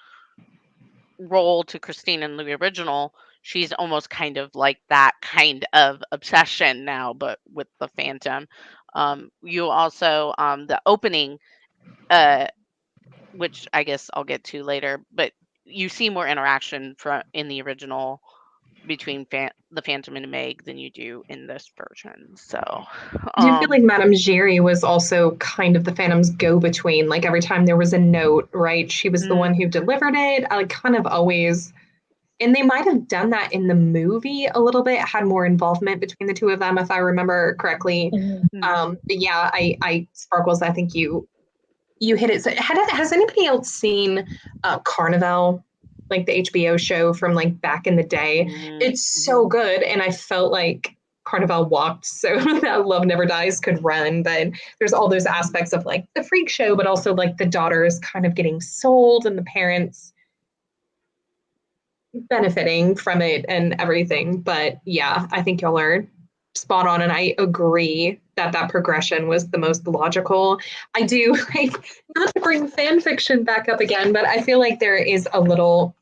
role to Christine in the original. She's almost kind of like that kind of obsession now, but with the Phantom. You also the opening, uh, which I guess I'll get to later, but you see more interaction from in the original between the Phantom and Meg than you do in this version. So, I do feel like Madame Giry was also kind of the Phantom's go-between. Like every time there was a note, right? She was the one who delivered it. I kind of always, and they might have done that in the movie a little bit, had more involvement between the two of them, if I remember correctly. But yeah, I Sparkles, I think you hit it. So, has anybody else seen Carnival, like the HBO show from like back in the day? It's so good, and I felt like Carnival walked so that Love Never Dies could run. But there's all those aspects of like the freak show, but also like the daughters kind of getting sold and the parents benefiting from it and everything. But yeah, I think y'all are spot on, and I agree that that progression was the most logical. I do like, not to bring fan fiction back up again, but I feel like there is a little,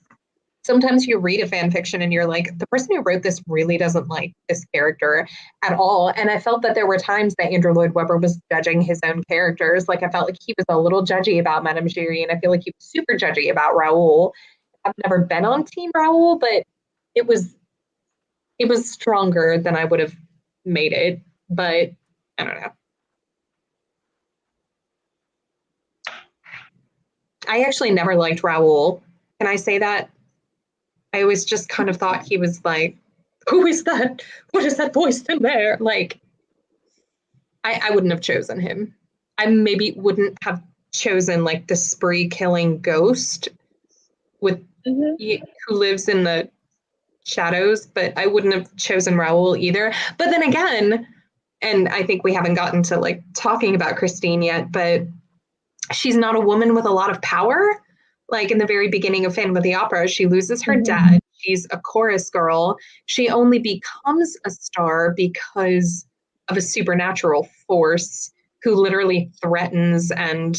sometimes you read a fan fiction and you're like, the person who wrote this really doesn't like this character at all. And I felt that there were times that Andrew Lloyd Webber was judging his own characters. Like I felt like he was a little judgy about Madame Giry, and I feel like he was super judgy about Raoul. I've never been on Team Raoul, but it was stronger than I would have made it. But I don't know. I actually never liked Raoul. Can I say that? I always just kind of thought he was like, who is that? What is that voice in there? Like, I wouldn't have chosen him. I maybe wouldn't have chosen like the spree killing ghost with who lives in the shadows, but I wouldn't have chosen Raoul either. But then again, and I think we haven't gotten to like talking about Christine yet, but she's not a woman with a lot of power. Like in the very beginning of Phantom of the Opera, she loses her dad. She's a chorus girl. She only becomes a star because of a supernatural force who literally threatens and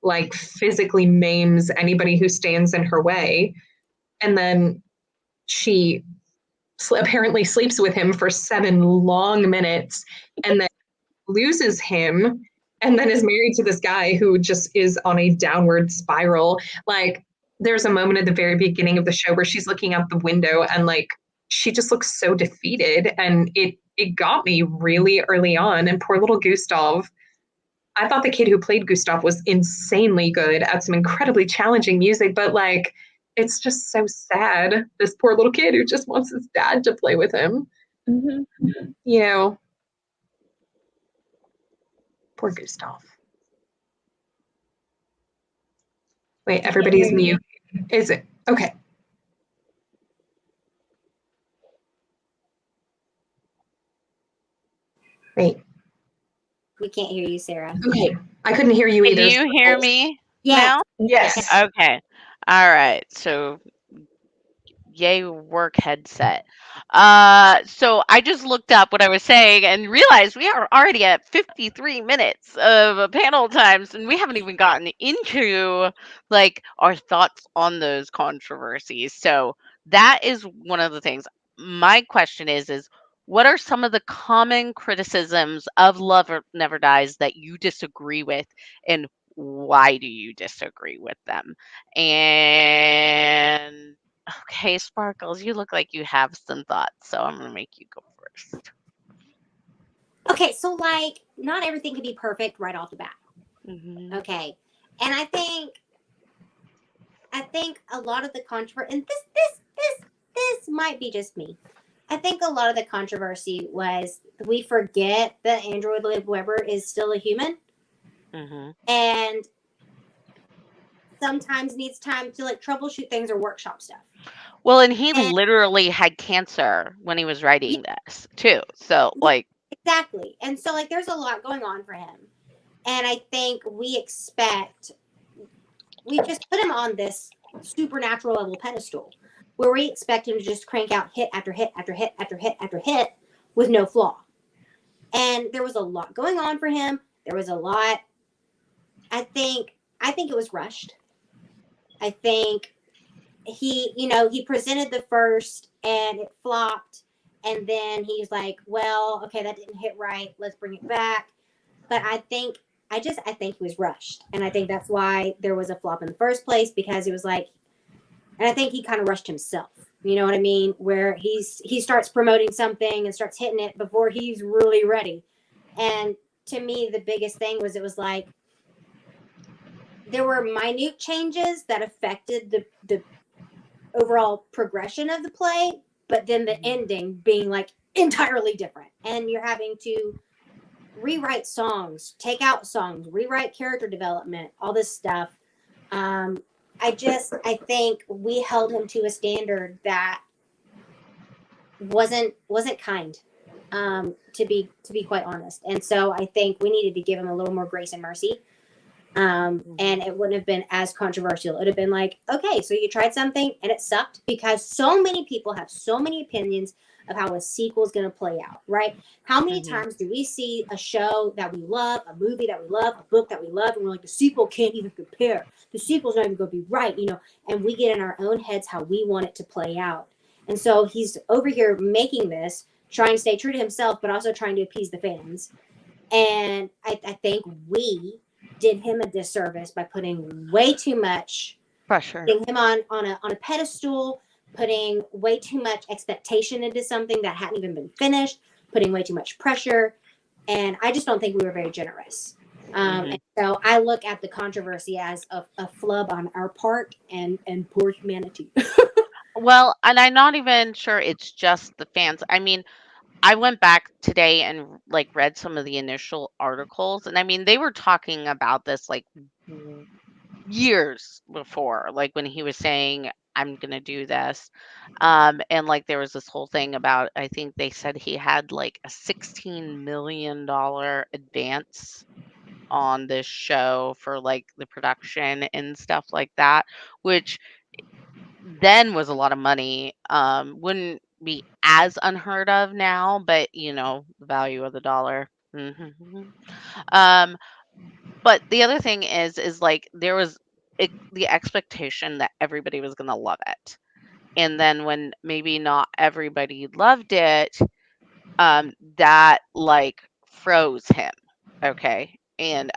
like physically maims anybody who stands in her way. And then she apparently sleeps with him for 7 long minutes and then loses him and then is married to this guy who just is on a downward spiral. Like there's a moment at the very beginning of the show where she's looking out the window and like she just looks so defeated, and it got me really early on. And poor little Gustav, I thought the kid who played Gustav was insanely good at some incredibly challenging music, but like it's just so sad. This poor little kid who just wants his dad to play with him. You know, poor Gustav. Wait, everybody's mute. Is it? Okay. Wait. We can't hear you, Sarah. Okay. I couldn't hear you either. Can you hear me Yeah. now? Yes. Okay. All right. So yay work headset. So I just looked up what I was saying and realized we are already at 53 minutes of panel times, and we haven't even gotten into like our thoughts on those controversies. So that is one of the things. My question is what are some of the common criticisms of Love Never Dies that you disagree with, and why do you disagree with them? And okay, Sparkles, you look like you have some thoughts, so I'm gonna make you go first. Okay, so like not everything can be perfect right off the bat. Okay, and I think a lot of the controversy, and this might be just me. I think a lot of the controversy was we forget that Andrew Lloyd Webber is still a human, and sometimes needs time to like troubleshoot things or workshop stuff. Well, and he literally had cancer when he was writing this too. So like exactly. And so like there's a lot going on for him. And I think we just put him on this supernatural level pedestal where we expect him to just crank out hit after hit after hit after hit after hit with no flaw. And there was a lot going on for him. There was a lot. I think it was rushed. I think he presented the first and it flopped. And then he's like, well, okay, that didn't hit right. Let's bring it back. But I think he was rushed. And I think that's why there was a flop in the first place, because he was like, and I think he kind of rushed himself. You know what I mean? Where he starts promoting something and starts hitting it before he's really ready. And to me, the biggest thing was it was like there were minute changes that affected the overall progression of the play, but then the ending being like entirely different. And you're having to rewrite songs, take out songs, rewrite character development, all this stuff. Um, I think we held him to a standard that wasn't kind, to be quite honest. And so I think we needed to give him a little more grace and mercy. And it wouldn't have been as controversial. It would have been like, okay, so you tried something and it sucked, because so many people have so many opinions of how a sequel is going to play out, right? How many Mhm. times do we see a show that we love, a movie that we love, a book that we love, and we're like, the sequel can't even compare. The sequel's not even going to be right, and we get in our own heads how we want it to play out. And so he's over here making this, trying to stay true to himself, but also trying to appease the fans. And I think we did him a disservice by putting way too much, Pressure. putting him on a pedestal, putting way too much expectation into something that hadn't even been finished, putting way too much pressure, and I just don't think we were very generous. And Mhm. so I look at the controversy as a flub on our part and poor humanity. Well, and I'm not even sure it's just the fans. I mean, I went back today and like read some of the initial articles, and I mean, they were talking about this like years before, like when he was saying, I'm gonna do this. And like there was this whole thing about, I think they said he had like a $16 million advance on this show for like the production and stuff like that, which then was a lot of money. Wouldn't be as unheard of now, but the value of the dollar. Um, but the other thing is like there was the expectation that everybody was going to love it. And then when maybe not everybody loved it, that like froze him. Okay. And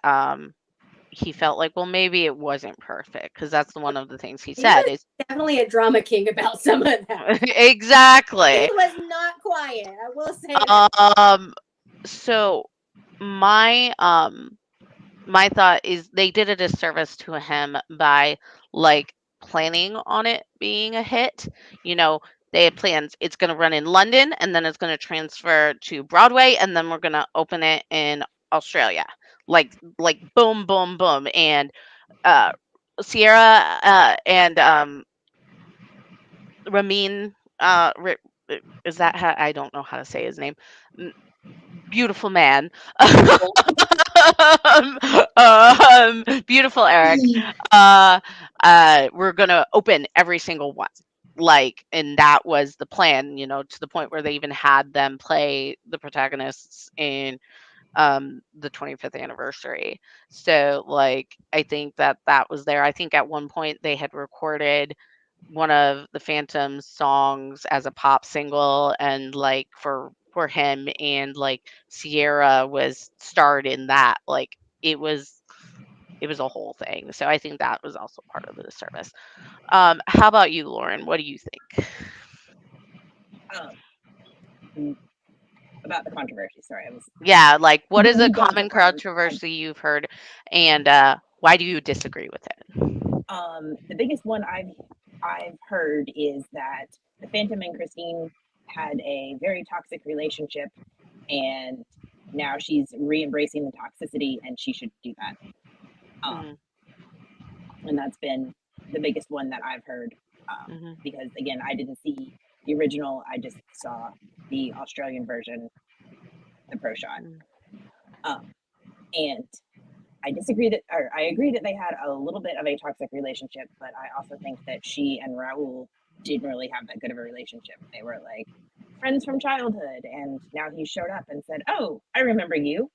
he felt like, well, maybe it wasn't perfect, because that's one of the things he He said was is definitely a drama king about some of that. He exactly. was not quiet. I will say that. Um, so my my thought is they did a disservice to him by like planning on it being a hit. You know, they had plans. It's going to run in London, and then it's going to transfer to Broadway, and then we're going to open it in Australia. Like boom, boom, boom, and uh, Sierra and Ramin. Is that how, I don't know how to say his name? Beautiful man. Beautiful Eric. Uh, we're gonna open every single one. Like, and that was the plan, to the point where they even had them play the protagonists in the 25th anniversary. So, like, I think that was there. I think at one point they had recorded one of the Phantom's songs as a pop single, and like for him, and like Sierra was starred in that. Like it was a whole thing. So I think that was also part of the service. How about you, Lauren? What do you think? Um, about the controversy. Sorry, I was Yeah, like what is a going so common far. controversy you've heard, and why do you disagree with it? The biggest one I've heard is that the Phantom and Christine had a very toxic relationship, and now she's re-embracing the toxicity, and she should do that. Um, Hmm. and that's been the biggest one that I've heard. Hmm. Because again, I didn't see the original; I just saw the Australian version, the pro shot. Um, and I disagree that, or I agree that they had a little bit of a toxic relationship, but I also think that she and Raul didn't really have that good of a relationship. They were like friends from childhood, and now he showed up and said, "Oh, I remember you,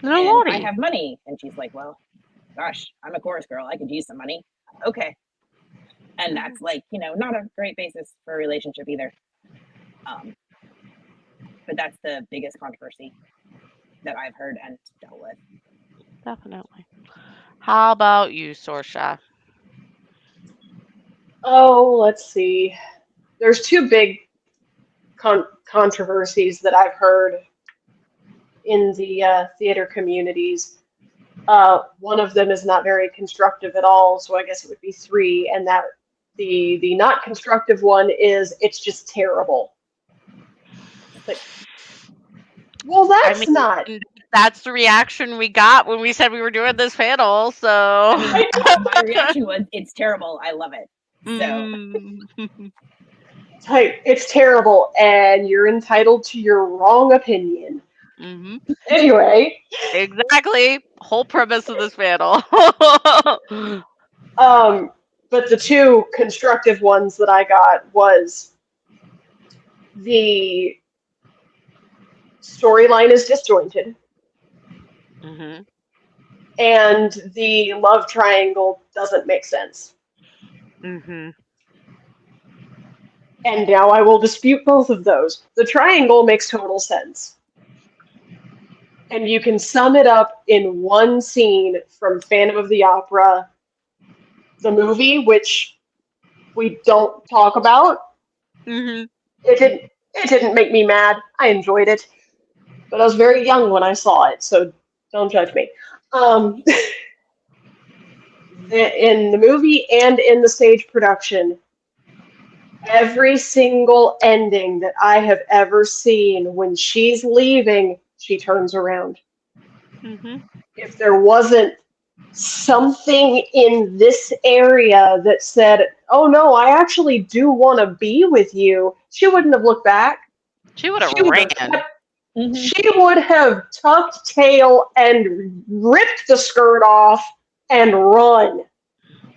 No, and I Lordy. have money." And she's like, "Well, gosh, I'm a chorus girl. I could use some money." Okay. And Hmm. that's like, not a great basis for a relationship either. Um, but that's the biggest controversy that I've heard and dealt with. Definitely. How about you, Sorsha? Oh, let's see. there's two big controversies that I've heard in the theater communities. One of them is not very constructive at all, so I guess it would be three, and that the not constructive one is it's just terrible. But, well, that's not. That's the reaction we got when we said we were doing this panel. So my reaction was, "It's terrible. I love it." So. It's terrible, and you're entitled to your wrong opinion. Mm-hmm. Anyway. Exactly. Whole premise of this panel. But the two constructive ones that I got was the storyline is disjointed. Mm-hmm. And the love triangle doesn't make sense. Mm-hmm. And now I will dispute both of those. The triangle makes total sense. And you can sum it up in one scene from Phantom of the Opera, the movie, which we don't talk about. Mm-hmm. It didn't make me mad. I enjoyed it. But I was very young when I saw it, so don't judge me. In the movie and in the stage production, every single ending that I have ever seen, when she's leaving, she turns around. Mm-hmm. If there wasn't something in this area that said, "Oh no, I actually do want to be with you," she wouldn't have looked back. She would have ran. Mm-hmm. She would have tucked tail and ripped the skirt off and run.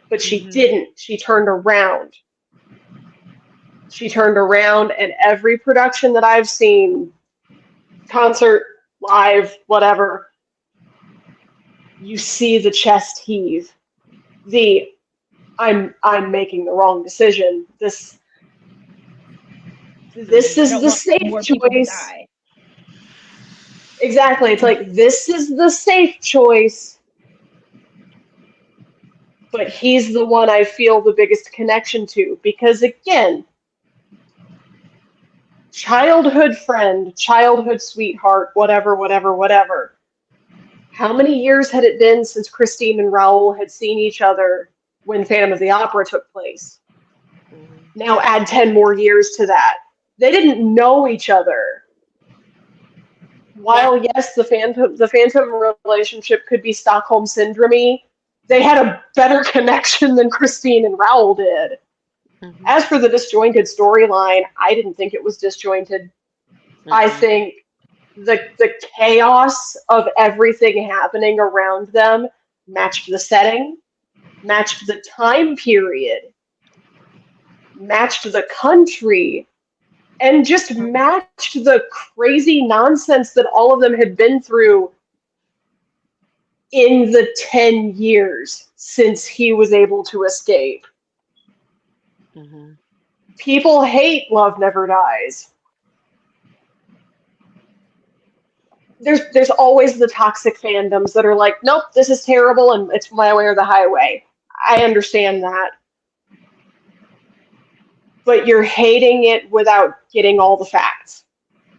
But she didn't. She turned around. She turned around, and every production that I've seen, concert, live, whatever, you see the chest heave. I'm making the wrong decision. This is the safe choice. Exactly. It's like, this is the safe choice, but he's the one I feel the biggest connection to. Because again, childhood friend, childhood sweetheart, whatever. How many years had it been since Christine and Raoul had seen each other when Phantom of the Opera took place? Now add 10 more years to that. They didn't know each other. While, yes, the Phantom relationship could be Stockholm Syndrome-y, they had a better connection than Christine and Raoul did. Mm-hmm. As for the disjointed storyline, I didn't think it was disjointed. Mm-hmm. I think the chaos of everything happening around them matched the setting, matched the time period, matched the country, and just matched the crazy nonsense that all of them had been through in the 10 years since he was able to escape. Mm-hmm. People hate Love Never Dies. There's always the toxic fandoms that are like, nope, this is terrible and it's my way or the highway. I understand that. But you're hating it without getting all the facts.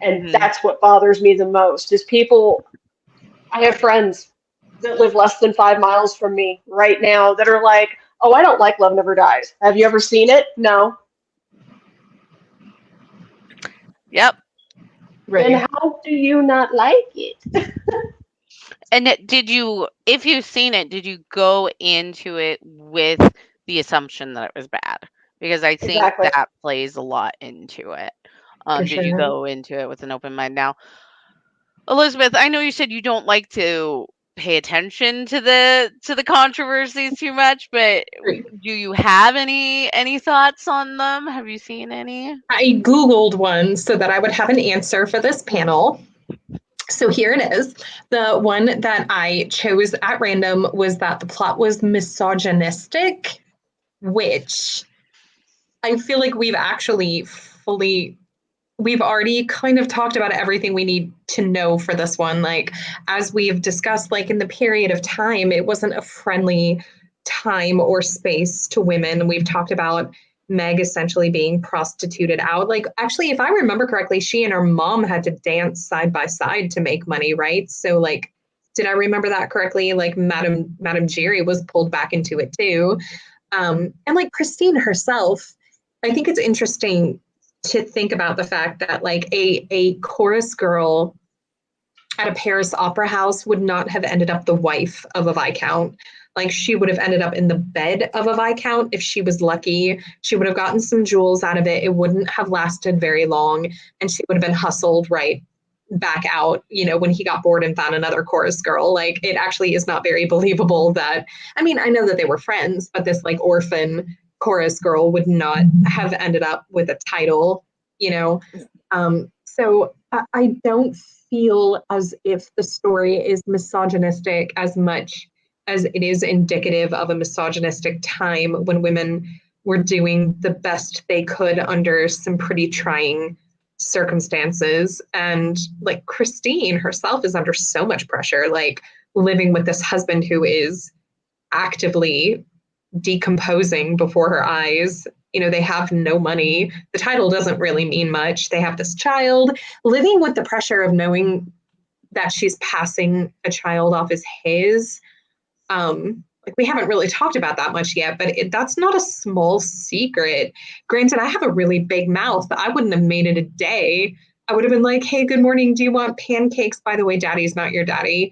And that's what bothers me the most, is people... I have friends that live less than 5 miles from me right now that are like, oh, I don't like Love Never Dies. Have you ever seen it? No. Yep. Right. And how do you not like it? And if you've seen it, did you go into it with the assumption that it was bad? Because I think that plays a lot into it. Did you go into it with an open mind? Now, Elizabeth, I know you said you don't like to pay attention to the controversies too much, but do you have any thoughts on them? Have you seen any? I Googled one so that I would have an answer for this panel. So here it is. The one that I chose at random was that the plot was misogynistic, which I feel like we've already kind of talked about everything we need to know for this one. Like, as we've discussed, like in the period of time, it wasn't a friendly time or space to women. We've talked about Meg essentially being prostituted out. Like, actually, if I remember correctly, she and her mom had to dance side by side to make money, right? So, like, did I remember that correctly? Like, Madame Giry was pulled back into it too. And like Christine herself, I think it's interesting to think about the fact that like a chorus girl at a Paris opera house would not have ended up the wife of a viscount. Like she would have ended up in the bed of a viscount if she was lucky. She would have gotten some jewels out of it. It wouldn't have lasted very long, and she would have been hustled right back out, when he got bored and found another chorus girl. Like it actually is not very believable that, I mean, I know that they were friends, but this like orphan chorus girl would not have ended up with a title, you know. So I don't feel as if the story is misogynistic as much as it is indicative of a misogynistic time when women were doing the best they could under some pretty trying circumstances. And like Christine herself is under so much pressure, like living with this husband who is actively decomposing before her eyes. They have no money. The title doesn't really mean much. They have this child, living with the pressure of knowing that she's passing a child off as his. Like we haven't really talked about that much yet, but that's not a small secret. Granted, I have a really big mouth, but I wouldn't have made it a day. I would have been like, "Hey, good morning. Do you want pancakes? By the way, daddy's not your daddy."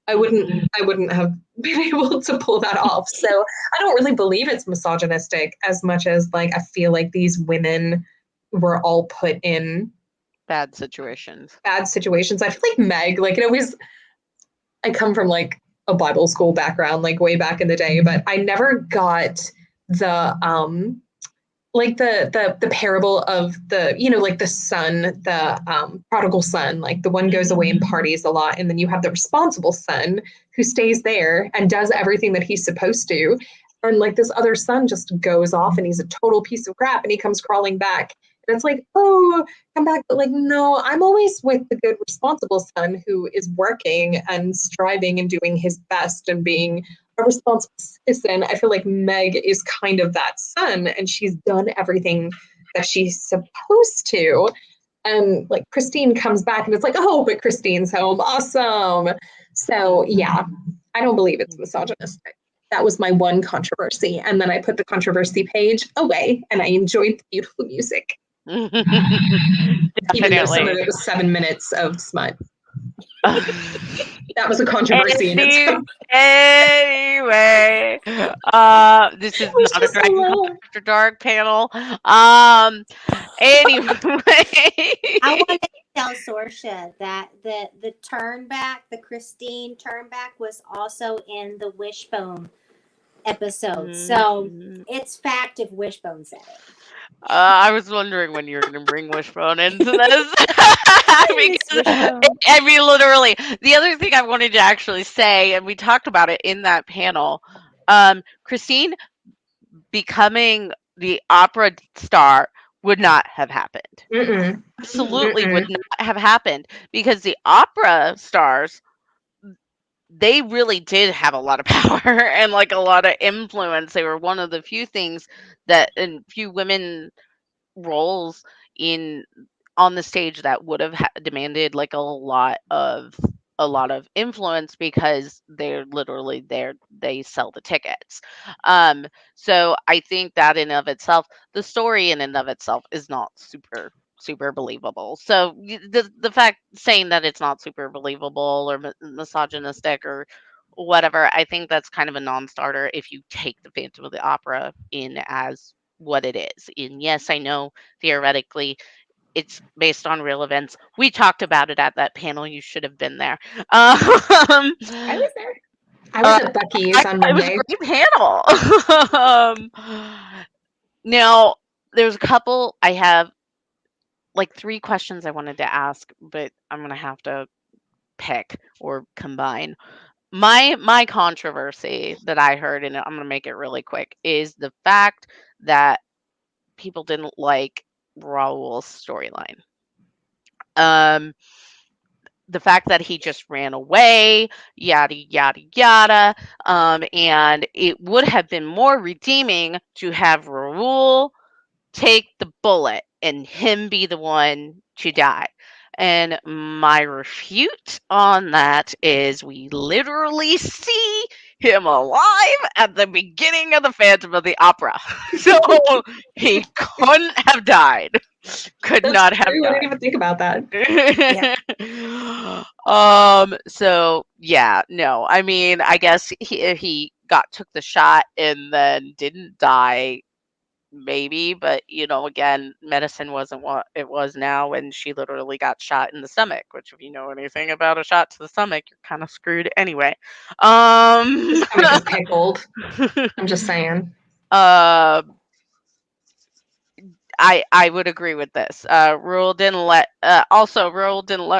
I wouldn't have been able to pull that off. So I don't really believe it's misogynistic as much as like I feel like these women were all put in Bad situations. bad situations. I feel like Meg, like it always, I come from like a Bible school background, like way back in the day, but I never got the like the parable of the like the son, the prodigal son, like the one goes away and parties a lot, and then you have the responsible son who stays there and does everything that he's supposed to, and like this other son just goes off and he's a total piece of crap and he comes crawling back. And it's like, oh, come back. But like, no, I'm always with the good, responsible son who is working and striving and doing his best and being a responsible citizen. I feel like Meg is kind of that son, and she's done everything that she's supposed to. And like Christine comes back and it's like, oh, but Christine's home. Awesome. So yeah, I don't believe it's misogynistic. That was my one controversy. And then I put the controversy page away and I enjoyed the beautiful music. Even though some of it was 7 minutes of smut. That was a controversy in itself. Anyway, this is not a Dragon Call After Dark panel. Anyway, I want to tell Sorsha that the turn back, the Christine turn back, was also in the Wishbone episode. So it's fact if Wishbone said it. I was wondering when you were going to bring Wishbone into this. I mean, literally. The other thing I wanted to actually say, and we talked about it in that panel, Christine becoming the opera star would not have happened. Mm-mm. Absolutely would not have happened, because the opera stars, they really did have a lot of power and like a lot of influence. They were one of the few things that, and few women roles in on the stage that would have demanded like a lot of influence, because they're literally there, they sell the tickets. So I think that in of itself, the story in and of itself is not super believable. So the fact saying that it's not super believable or misogynistic or whatever, I think that's kind of a non-starter if you take the Phantom of the Opera in as what it is. And yes, I know theoretically it's based on real events. We talked about it at that panel. You should have been there. I was there. I was at Buc-ee's on Monday. It was a great panel. Now, there's a couple. I have like 3 questions I wanted to ask, but I'm gonna have to pick or combine. My controversy that I heard, and I'm gonna make it really quick, is the fact that people didn't like Raul's storyline. The fact that he just ran away, yada yada yada, and it would have been more redeeming to have Raul take the bullet and him be the one to die. And my refute on that is we literally see him alive at the beginning of the Phantom of the Opera. So he couldn't have died. Could That's not have true. I didn't died. even think about that. So yeah, no. I mean, I guess he took the shot and then didn't die, maybe, but again, medicine wasn't what it was now when she literally got shot in the stomach, which if you know anything about a shot to the stomach, you're kind of screwed anyway. His stomach is pickled. I'm just saying. I would agree with this. Rule didn't let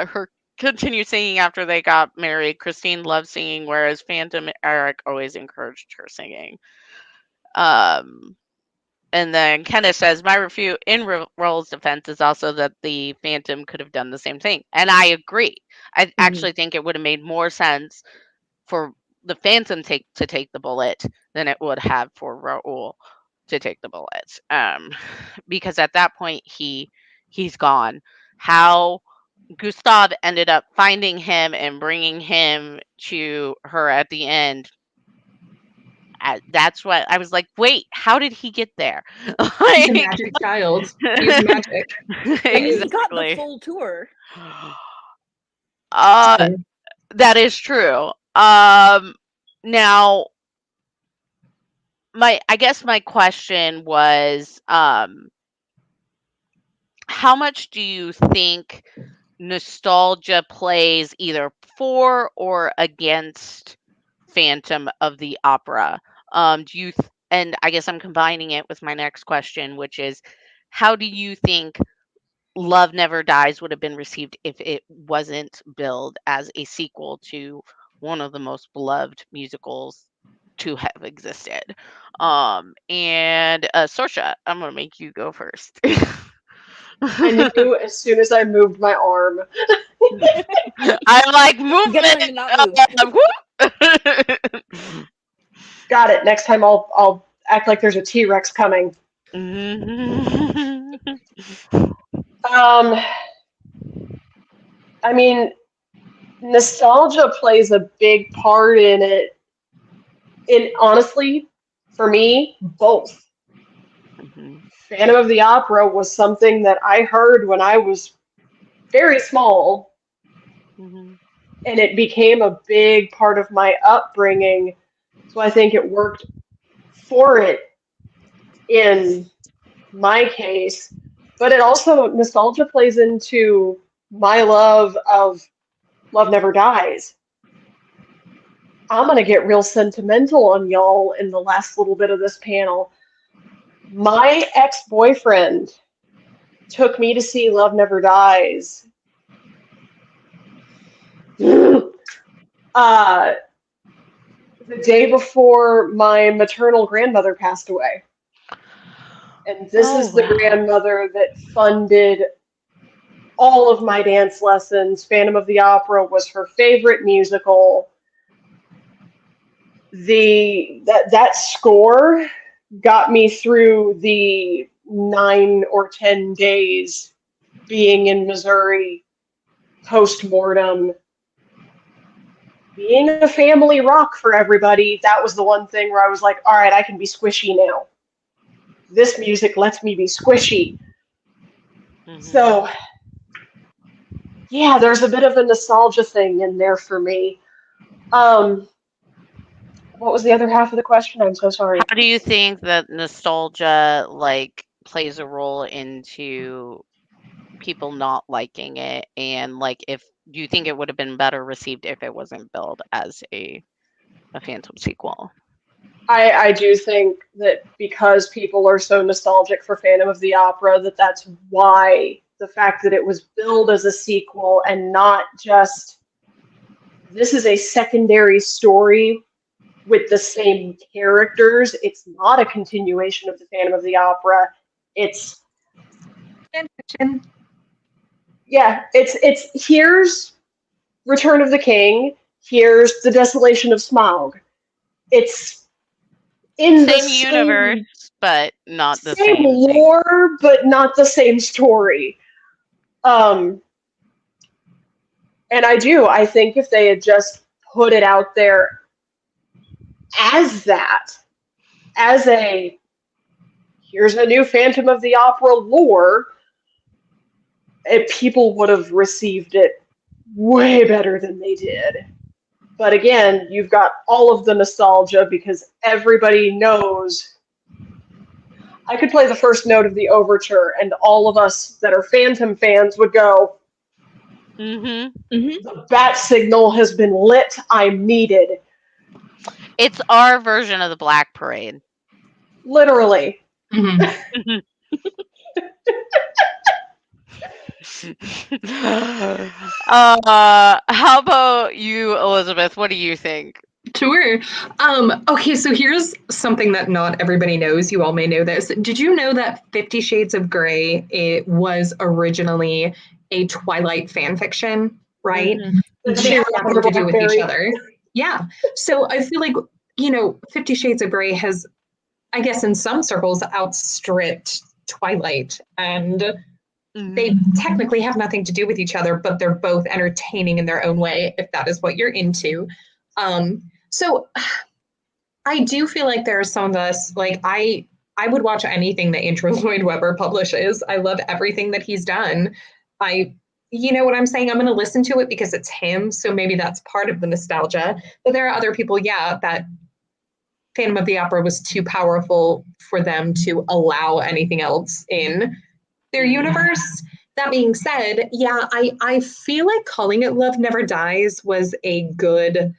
her continue singing after they got married. Christine loved singing, whereas Phantom Eric always encouraged her singing. And then Kenneth says, my refute in Roll's defense is also that the Phantom could have done the same thing. And I agree. I actually think it would have made more sense for the Phantom to take the bullet than it would have for Raoul to take the bullet. Because at that point he's gone. How Gustav ended up finding him and bringing him to her at the end, that's what I was like, wait, how did he get there? He's a magic child. He's magic. And he got the full tour. That is true. Now, I guess my question was, how much do you think nostalgia plays either for or against Phantom of the Opera? And I guess I'm combining it with my next question, which is, how do you think Love Never Dies would have been received if it wasn't billed as a sequel to one of the most beloved musicals to have existed? And Saoirse, I'm gonna make you go first. I knew as soon as I moved my arm. I'm like, movement. You gotta Move. Got it. Next time I'll act like there's a T-Rex coming. I mean, nostalgia plays a big part in it. Honestly, for me, both. Phantom of the Opera was something that I heard when I was very small, and it became a big part of my upbringing. So I think it worked for it in my case. But it also, nostalgia plays into my love of Love Never Dies. I'm going to get real sentimental on y'all in the last little bit of this panel. My ex-boyfriend took me to see Love Never Dies. The day before my maternal grandmother passed away. And this is the grandmother that funded all of my dance lessons. Phantom of the Opera was her favorite musical. That score got me through the 9 or 10 days being in Missouri post-mortem. Being a family rock for everybody, that was the one thing where I was like, all right, I can be squishy now. This music lets me be squishy. So, yeah, there's a bit of a nostalgia thing in there for me. What was the other half of the question? I'm so sorry. How do you think that nostalgia plays a role into people not liking it, and do you think it would have been better received if it wasn't billed as a Phantom sequel? I do think that because people are so nostalgic for Phantom of the Opera, that's why the fact that it was billed as a sequel and not just, this is a secondary story with the same characters. It's not a continuation of the Phantom of the Opera. It's here's Return of the King, here's The Desolation of Smaug. It's in the same universe, but not the Same same thing. lore, but not the same story. Um, and I think if they had just put it out there as that, as a here's a new Phantom of the Opera lore, people would have received it way better than they did. But again, you've got all of the nostalgia because everybody knows. I could play the first note of the overture, and all of us that are Phantom fans would go, Mm-hmm. the bat signal has been lit, I'm needed. It's our version of the Black Parade. Literally. Mhm. How about you, Elizabeth? What do you think? Sure. Okay, so here's something that not everybody knows. You all may know this. Did you know that 50 Shades of Grey, it was originally a Twilight fan fiction, right? Mhm. That They she had wrote nothing for to do with each Blackberry. other. Yeah. So I feel like, 50 Shades of Grey has, I guess, in some circles, outstripped Twilight. And they technically have nothing to do with each other, but they're both entertaining in their own way, if that is what you're into. So I do feel like there are some of us, like I would watch anything that Andrew Lloyd Webber publishes. I love everything that he's done. I You know what I'm saying? I'm going to listen to it because it's him, so maybe that's part of the nostalgia. But there are other people, yeah, that Phantom of the Opera was too powerful for them to allow anything else in their universe. That being said, yeah, I feel like calling it Love Never Dies was a good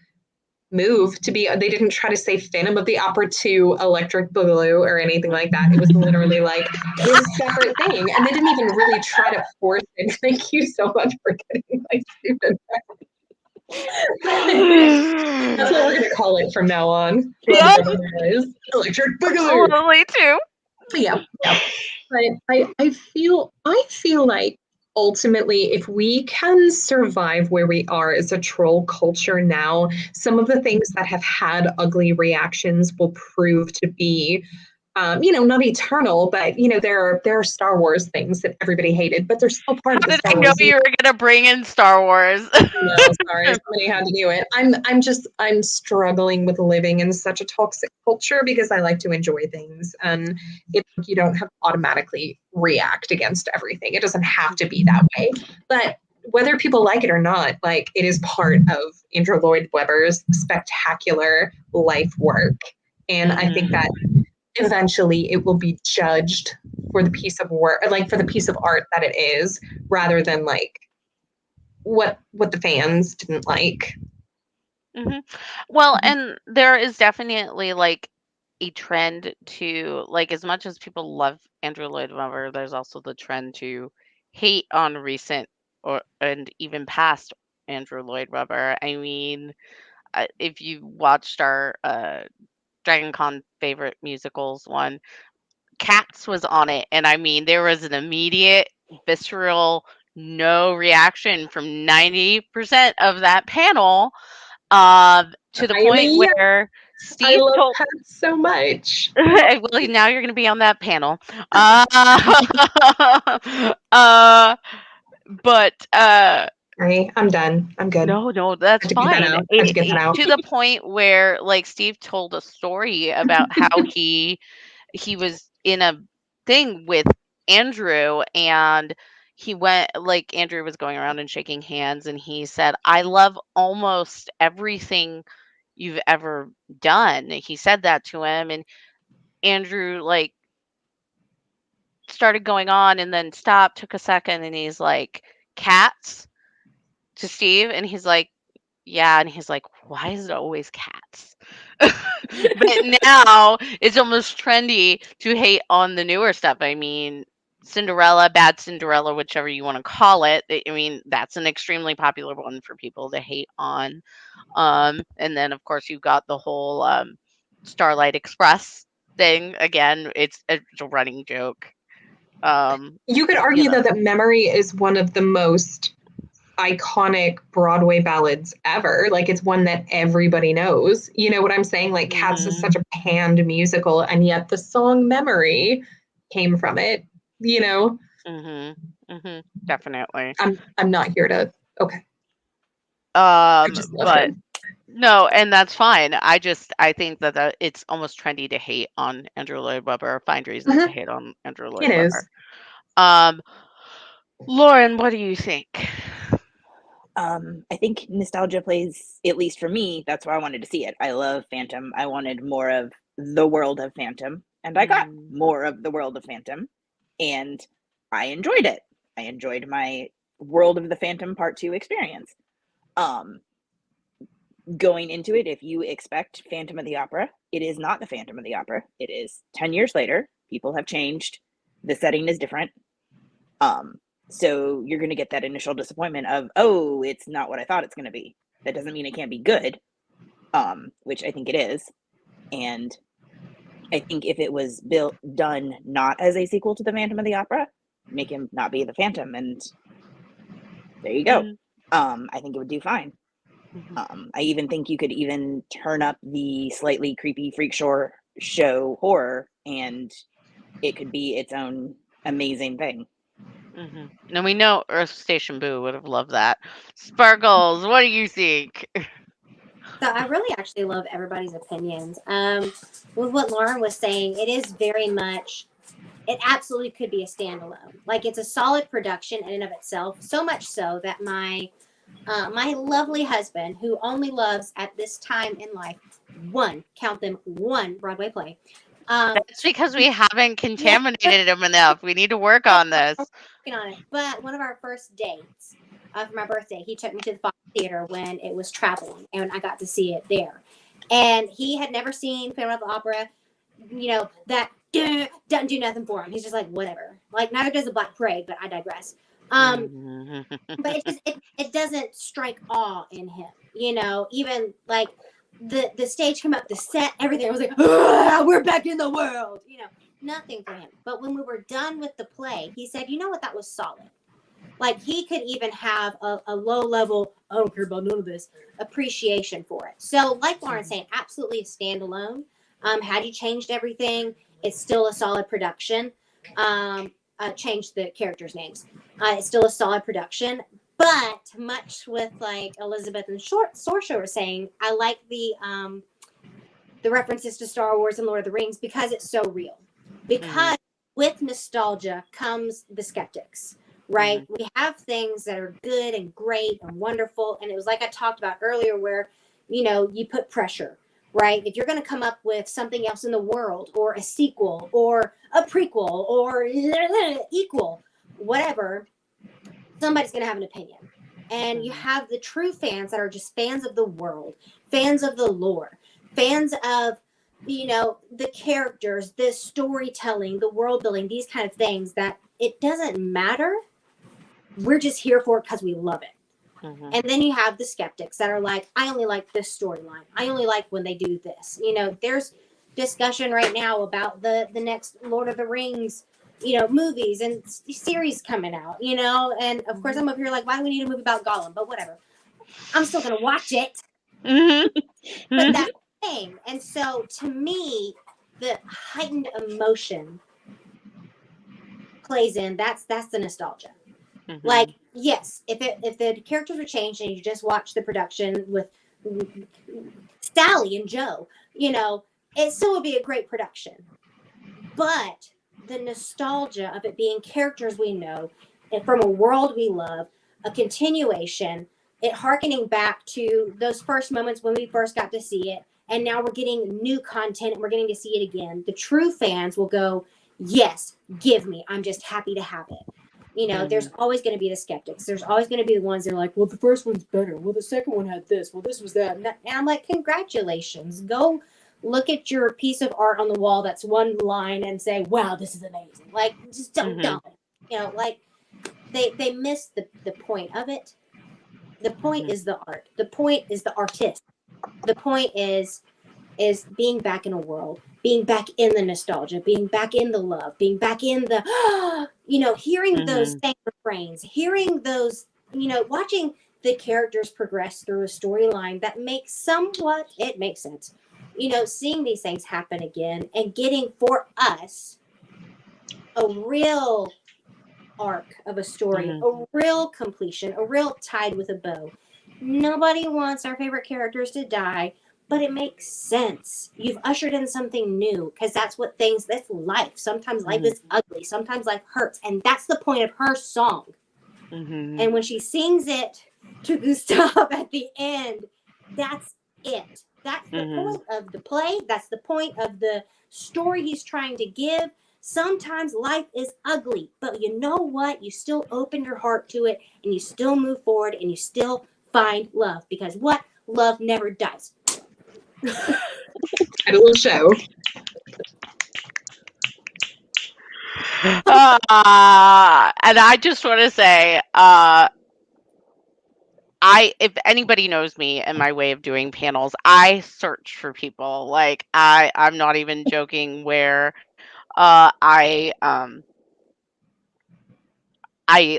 move to be. They didn't try to say Phantom of the Opera 2 Electric Boogaloo or anything like that. It was literally like this separate thing, and they didn't even really try to force it. Thank you so much for getting my stupid. That's what we're gonna call it from now on. Yep. Electric Boogaloo. Totally too. Yeah, yeah. But I feel like ultimately, if we can survive where we are as a troll culture now, some of the things that have had ugly reactions will prove to be not eternal, but there are Star Wars things that everybody hated, but they're still part How of the did I Star know Wars. you were gonna bring in Star Wars? No, sorry, somebody had to do it. I'm struggling with living in such a toxic culture because I like to enjoy things, and you don't have to automatically react against everything. It doesn't have to be that way, but whether people like it or not, like it is part of Andrew Lloyd Webber's spectacular life work, and I think that eventually it will be judged for the piece of work, like for the piece of art that it is, rather than like what the fans didn't like. Mhm. Well, and there is definitely like a trend to like as much as people love Andrew Lloyd Webber, there's also the trend to hate on recent or and even past Andrew Lloyd Webber. I mean, if you watched our Dragon Con favorite musicals one, Cats was on it, and I mean there was an immediate visceral no reaction from 90% of that panel, to the I am a point yes. where I Steve love told pets so much. well, now you're gonna be on that panel. Uh, uh, but, Sorry, I'm done. I'm good. I no, that's had to get that fine. out. I had to get that out. To the point where, like, Steve told a story about how he was in a thing with Andrew, and he went like, Andrew was going around and shaking hands, and he said, "I love almost everything you've ever done." He said that to him, and Andrew, like, started going on and then stopped, took a second, and he's like, "Cats?" to Steve, and he's like, "Yeah," and he's like, "Why is it always cats?" But now it's almost trendy to hate on the newer stuff. I mean, Cinderella, Bad Cinderella, whichever you want to call it. I mean, that's an extremely popular one for people to hate on. And then of course you've got the whole Starlight Express thing. Again, it's a running joke. You could You argue know. though that Memory is one of the most iconic Broadway ballads ever. Like it's one that everybody knows. You know what I'm saying? Like Cats is such a panned musical, and yet the song Memory came from it, you know? Definitely. I'm not here to okay. I just love But him. no, and that's fine. I think that it's almost trendy to hate on Andrew Lloyd Webber, or find reasons to hate on Andrew Lloyd It Webber. is. Lauren, what do you think? I think nostalgia plays, at least for me, that's why I wanted to see it. I love Phantom. I wanted more of the world of Phantom, and I got more of the world of Phantom, and I enjoyed it. I enjoyed my World of the Phantom Part 2 experience. Going into it, if you expect Phantom of the Opera, it is not the Phantom of the Opera. It is 10 years later. People have changed. The setting is different. So you're going to get that initial disappointment of, oh, it's not what I thought it's going to be. That doesn't mean it can't be good, which I think it is. And I think if it was done not as a sequel to the Phantom of the Opera, make him not be the Phantom, and there you go. I think it would do fine. I even think you could even turn up the slightly creepy freak show horror, and it could be its own amazing thing. And we know Earth Station Boo would have loved that. Sparkles, what do you think? So I really actually love everybody's opinions. With what Lauren was saying, it is very much, it absolutely could be a standalone. Like it's a solid production in and of itself. So much so that my lovely husband, who only loves at this time in life count them, one Broadway play. That's because we haven't contaminated him enough. We need to work on this. Working on it. But one of our first dates for my birthday, he took me to the Fox Theater when it was traveling, and I got to see it there. And he had never seen Phantom of the Opera. You know, that doesn't do nothing for him. He's just like, whatever. Like, neither does the Black Parade, but I digress. But it doesn't strike awe in him. You know, even like the stage came up, the set, everything. I was like, we're back in the world. You know, nothing for him. But when we were done with the play, he said, you know what, that was solid. Like he could even have a low level, I don't care about none of this, appreciation for it. So like Lauren's saying, absolutely a standalone. Had you changed everything, it's still a solid production. Changed the characters' names. It's still a solid production. But much with like Elizabeth and Sorsha were saying, I like the references to Star Wars and Lord of the Rings because it's so real. Because with nostalgia comes the skeptics, right? We have things that are good and great and wonderful. And it was like I talked about earlier where, you know, you put pressure, right? If you're going to come up with something else in the world or a sequel or a prequel or equal, whatever, somebody's going to have an opinion. And you have the true fans that are just fans of the world, fans of the lore, fans of, you know, the characters, the storytelling, the world building, these kind of things that it doesn't matter. We're just here for it because we love it. And then you have the skeptics that are like, I only like this storyline. I only like when they do this. You know, there's discussion right now about the next Lord of the Rings, you know, movies and series coming out, you know, and of course I'm up here like, why do we need a movie about Gollum? But whatever. I'm still going to watch it. But that's the thing. And so to me, the heightened emotion plays in. That's the nostalgia. Like, yes, if the characters were changed and you just watch the production with Sally and Joe, you know, it still would be a great production. But the nostalgia of it being characters we know and from a world we love, a continuation, it harkening back to those first moments when we first got to see it, and now we're getting new content and we're getting to see it again. The true fans will go, yes, give me. I'm just happy to have it. You know, there's always going to be the skeptics. There's always going to be the ones that are like, well, the first one's better. Well, the second one had this. Well, this was that. And I'm like, congratulations. Go look at your piece of art on the wall that's one line and say, wow, this is amazing. Like, just don't. You know, like, they miss the point of it. The point is the art. The point is the artist. The point is being back in a world, being back in the nostalgia, being back in the love, being back in the, you know, hearing those same refrains, hearing those watching the characters progress through a storyline that makes somewhat it makes sense. Seeing these things happen again and getting for us a real arc of a story, Mhm. a real completion, a real tied with a bow. Nobody wants our favorite characters to die, but it makes sense. You've ushered in something new because that's life. Sometimes life Mhm. is ugly, sometimes life hurts, and that's the point of her song. Mhm. And when she sings it to Gustav at the end, that's it. That's the Mhm. point of the play. That's the point of the story he's trying to give. Sometimes life is ugly, but you know what? You still open your heart to it and you still move forward and you still find love because what? Love never dies. Title of show. And I just want to say, if anybody knows me and my way of doing panels, I search for people. Like I'm not even joking. Where I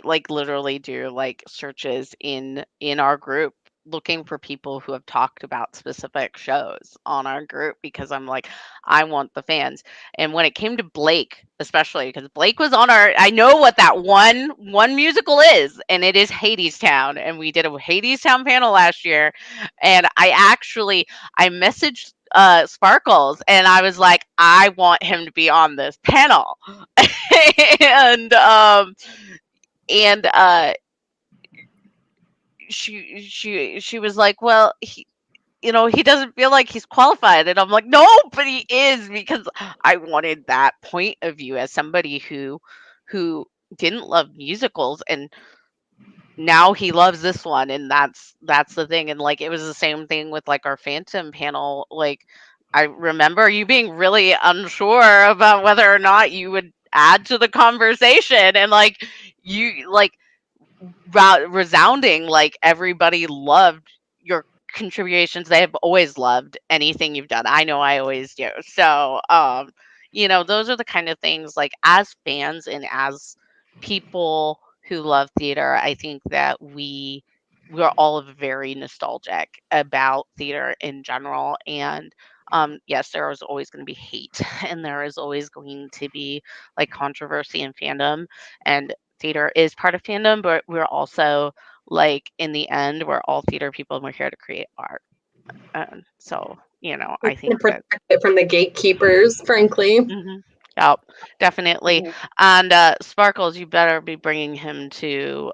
like literally do like searches in our group looking for people who have talked about specific shows on our group because I'm like I want the fans. And when it came to Blake, especially because Blake was on our I know what that one musical is and it is Hadestown and we did a Hadestown panel last year and I messaged Sparkles and I was like I want him to be on this panel. and and she was like, "Well, he doesn't feel like he's qualified." And I'm like, "No, but he is because I wanted that point of view as somebody who didn't love musicals and now he loves this one and that's the thing." And like it was the same thing with like our Phantom panel. Like I remember you being really unsure about whether or not you would add to the conversation and like you like resounding like everybody loved your contributions. They have always loved anything you've done. I know I always do. So those are the kind of things like as fans and as people who love theater, I think that we're all very nostalgic about theater in general. And yes, there is always going to be hate and there is always going to be like controversy in fandom. And theater is part of fandom, but we're also like in the end, we're all theater people and we're here to create art. So, We I want think to that protect it from the gatekeepers, frankly. hmm yep, definitely. Mhm. And Sparkles, you better be bringing him to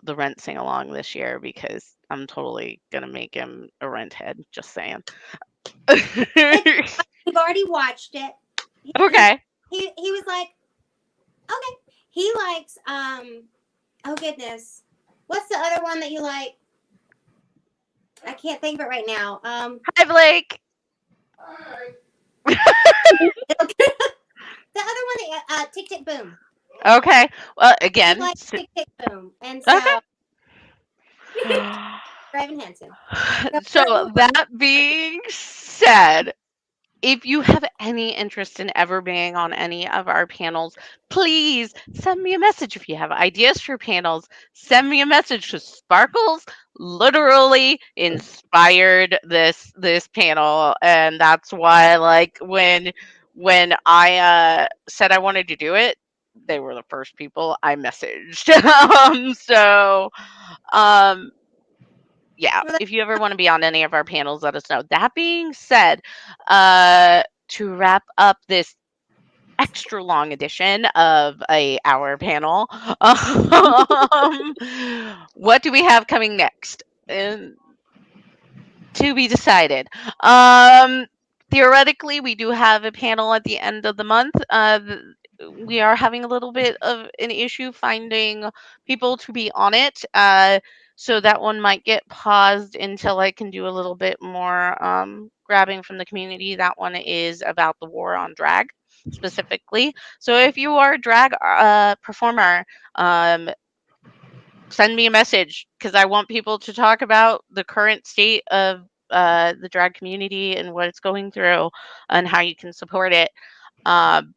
the Rent sing along this year because I'm totally gonna make him a Rent head. Just saying. We've already watched it. He, Okay. he was like, okay. He likes, oh goodness. What's the other one that you like? I can't think of it right now. Hi, Blake. The other one, Tick Tick Boom. Okay. Well, He again. likes Tick Tick Boom, and so Okay. Raven Hanson. So So that being said, if you have any interest in ever being on any of our panels, please send me a message. If you have ideas for panels, send me a message because Sparkles literally inspired this panel, and that's why like when I said I wanted to do it, they were the first people I messaged. Um yeah, for the if you ever want to be on any of our panels, let us know. That being said, to wrap up this extra long edition of a hour panel, um, what do we have coming next? And to be decided. Um, Theoretically, we do have a panel at the end of the month. We are having a little bit of an issue finding people to be on it. So that one might get paused until I can do a little bit more grabbing from the community. That one is about the war on drag specifically. So if you are a drag performer, um, send me a message because I want people to talk about the current state of the drag community and what it's going through and how you can support it. Um,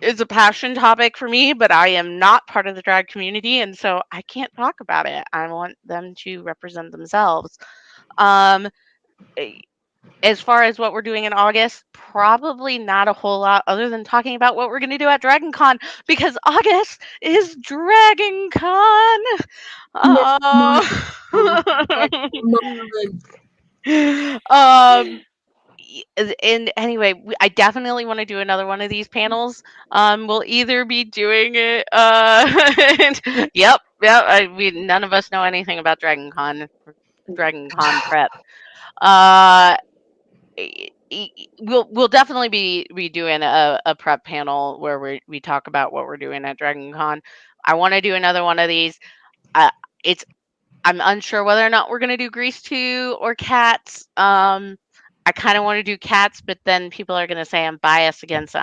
is a passion topic for me, but I am not part of the drag community, and so I can't talk about it. I want them to represent themselves. Um, eh, as far as what we're doing in August, probably not a whole lot other than talking about what we're going to do at Dragon Con because August is Dragon Con. Next month. Next Uh, month. um, and anyway, I definitely want to do another one of these panels. We'll either be doing it. Yep, yep. None of us know anything about Dragon Con prep. Uh, we'll definitely be doing a prep panel where we talk about what we're doing at Dragon Con. I want to do another one of these. Uh, it's I'm unsure whether or not we're gonna do Grease 2 or Cats. I kind of want to do Cats, but then people are gonna say I'm biased against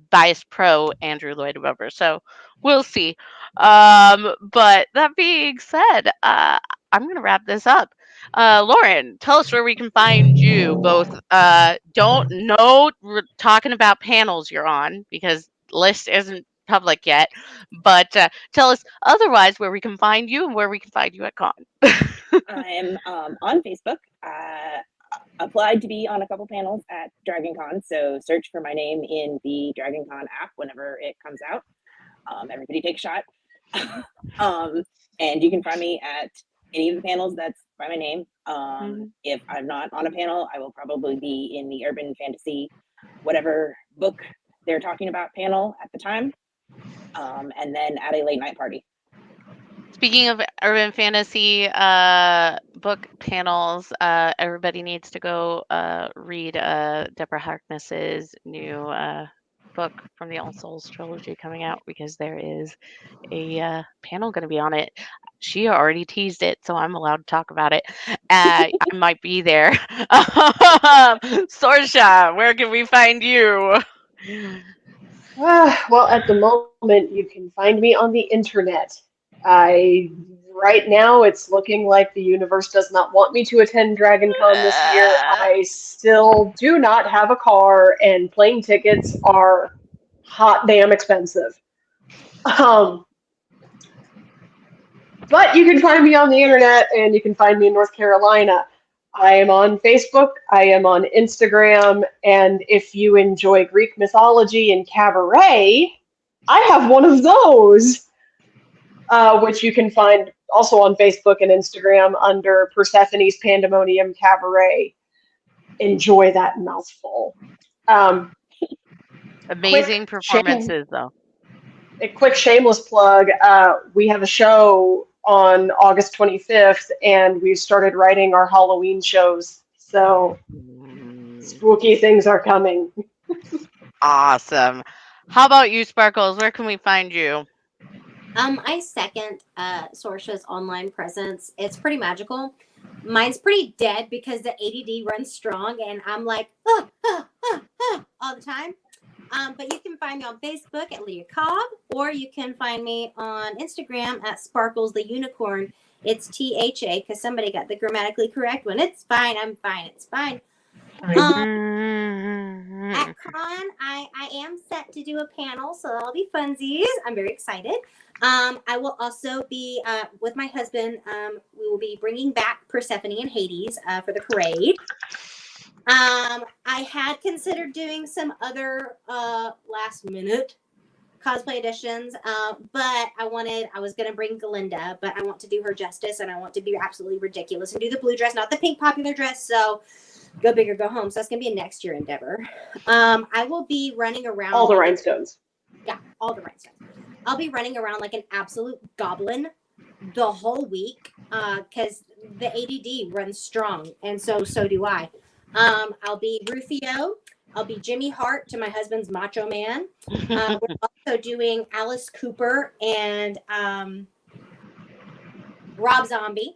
biased pro Andrew Lloyd Webber. So we'll see. But that being said, I'm gonna wrap this up. Lauren, tell us where we can find you. Both don't know we're talking about panels you're on because list isn't public yet, but tell us otherwise where we can find you and where we can find you at con. I'm on Facebook. Applied to be on a couple panels at Dragon Con, so search for my name in the Dragon Con app whenever it comes out. Everybody take a shot. And you can find me at any of the panels that's by my name. If I'm not on a panel, I will probably be in the urban fantasy, whatever book they're talking about panel at the time. And then at a late night party. Speaking of urban fantasy book panels, everybody needs to go read Deborah Harkness's new book from the All Souls trilogy coming out because there is a panel going to be on it. She already teased it, so I'm allowed to talk about it. I might be there. Sorsha, where can we find you? Well, at the moment, you can find me on the internet. I right now it's looking like the universe does not want me to attend Dragon Con this year. I still do not have a car, and plane tickets are hot damn expensive. Um, but you can find me on the internet, and you can find me in North Carolina. I am on Facebook, I am on Instagram, and if you enjoy Greek mythology and cabaret, I have one of those, which you can find also on Facebook and Instagram under Persephone's Pandemonium Cabaret. Enjoy that mouthful. Um, Amazing quick shame, performances, though. a quick shameless plug. We have a show on August 25th, and we've started writing our Halloween shows. So spooky things are coming. Awesome. How about you, Sparkles? Where can we find you? I second Sorsha's online presence. It's pretty magical. Mine's pretty dead because the ADD runs strong, and I'm like all the time. But you can find me on Facebook at Leah Cobb, or you can find me on Instagram at Sparkles the Unicorn. It's THA because somebody got the grammatically correct one. It's fine. I'm fine. It's fine. At Con, I am set to do a panel, so that'll be funsies. I'm very excited. I will also be with my husband. We will be bringing back Persephone and Hades for the parade. I had considered doing some other last minute cosplay editions, but I was going to bring Galinda, but I want to do her justice, and I want to be absolutely ridiculous and do the blue dress, not the pink popular dress. So go big or go home. So that's going to be a next year endeavor. I will be running around. All the rhinestones. Yeah, all the rhinestones. I'll be running around like an absolute goblin the whole week because the ADD runs strong, and so do I. I'll be Rufio. I'll be Jimmy Hart to my husband's Macho Man. We're also doing Alice Cooper and Rob Zombie.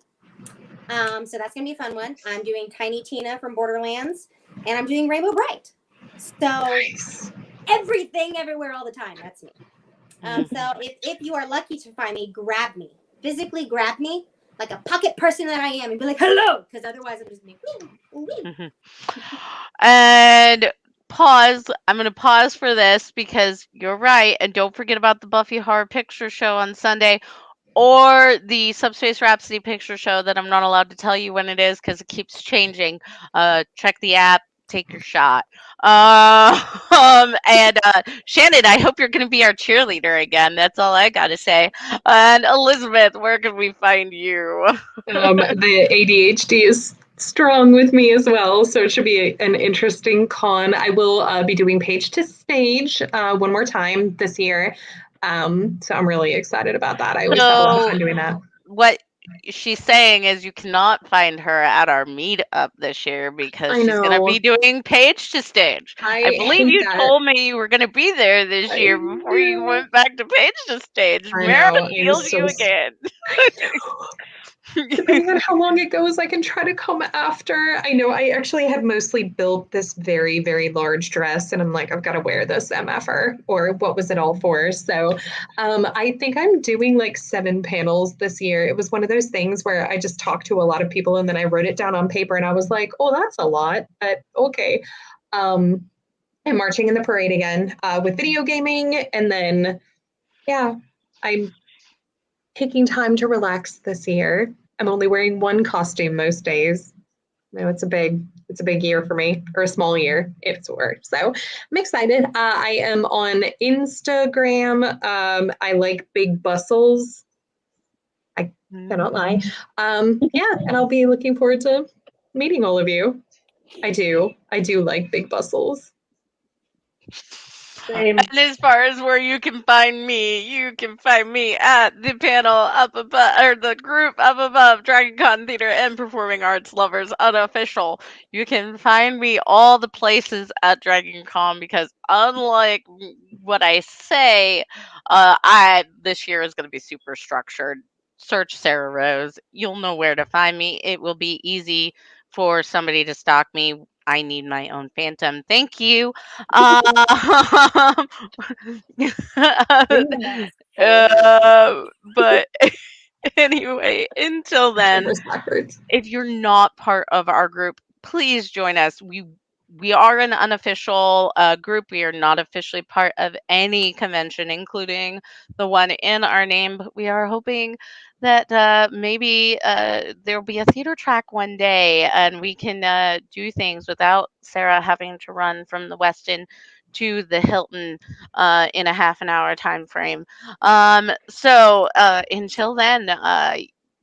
So that's going to be a fun one. I'm doing Tiny Tina from Borderlands, and I'm doing Rainbow Bright. So nice. Everything, everywhere, all the time. That's me. So if you are lucky to find me, grab me. Physically grab me like a pocket person that I am and be like, hello, because otherwise I'm just me. And pause. I'm gonna pause for this because you're right, and don't forget about the Buffy Horror Picture Show on Sunday, or the Subspace Rhapsody Picture Show that I'm not allowed to tell you when it is because it keeps changing. Check the app. Take your shot. And Shannon, I hope you're going to be our cheerleader again. That's all I got to say. And Elizabeth, where can we find you? The ADHD is strong with me as well, so it should be an interesting con. I will be doing Page to Stage one more time this year. So I'm really excited about that. I always have a lot of So, fun doing that. what she's saying is you cannot find her at our meetup this year because I she's going to know. be doing Page to Stage. I I believe hate you that. told me you were going to be there this I year before you do. went back to Page to Stage. I Mara know. I'm feels so. you again. I know. Depending on how long it goes, I can try to come after. I know I actually had mostly built this very, very large dress, and I'm like, I've got to wear this MFR, or what was it all for? So I think I'm doing like 7 panels this year. It was one of those things where I just talked to a lot of people and then I wrote it down on paper and I was like, oh, that's a lot, but okay. Um, I'm marching in the parade again with video gaming, and then, yeah, I'm taking time to relax this year. I'm only wearing one costume most days. No, it's a big year for me, or a small year if it's work. So I'm excited. I am on Instagram. I like big bustles. I cannot lie. Yeah, and I'll be looking forward to meeting all of you. I do. I do like big bustles. Same. And as far as where you can find me at the panel up above, or the group up above, Dragon Con Theater and Performing Arts Lovers Unofficial. You can find me all the places at Dragon Con because unlike what I say, I this year is going to be super structured. Search Sarah Rose. You'll know where to find me. It will be easy for somebody to stalk me. I need my own phantom. Thank you. Um, Bring the mask forward. but anyway, until then, Reverse backwards. if you're not part of our group, please join us. We are an unofficial group. We are not officially part of any convention, including the one in our name. But we are hoping that maybe there will be a theater track one day, and we can do things without Sarah having to run from the Westin to the Hilton in a half an hour time frame. So until then,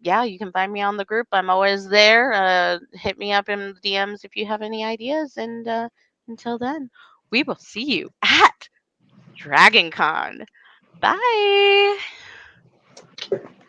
yeah, you can find me on the group. I'm always there. Hit me up in the DMs if you have any ideas. And until then, we will see you at DragonCon. Bye.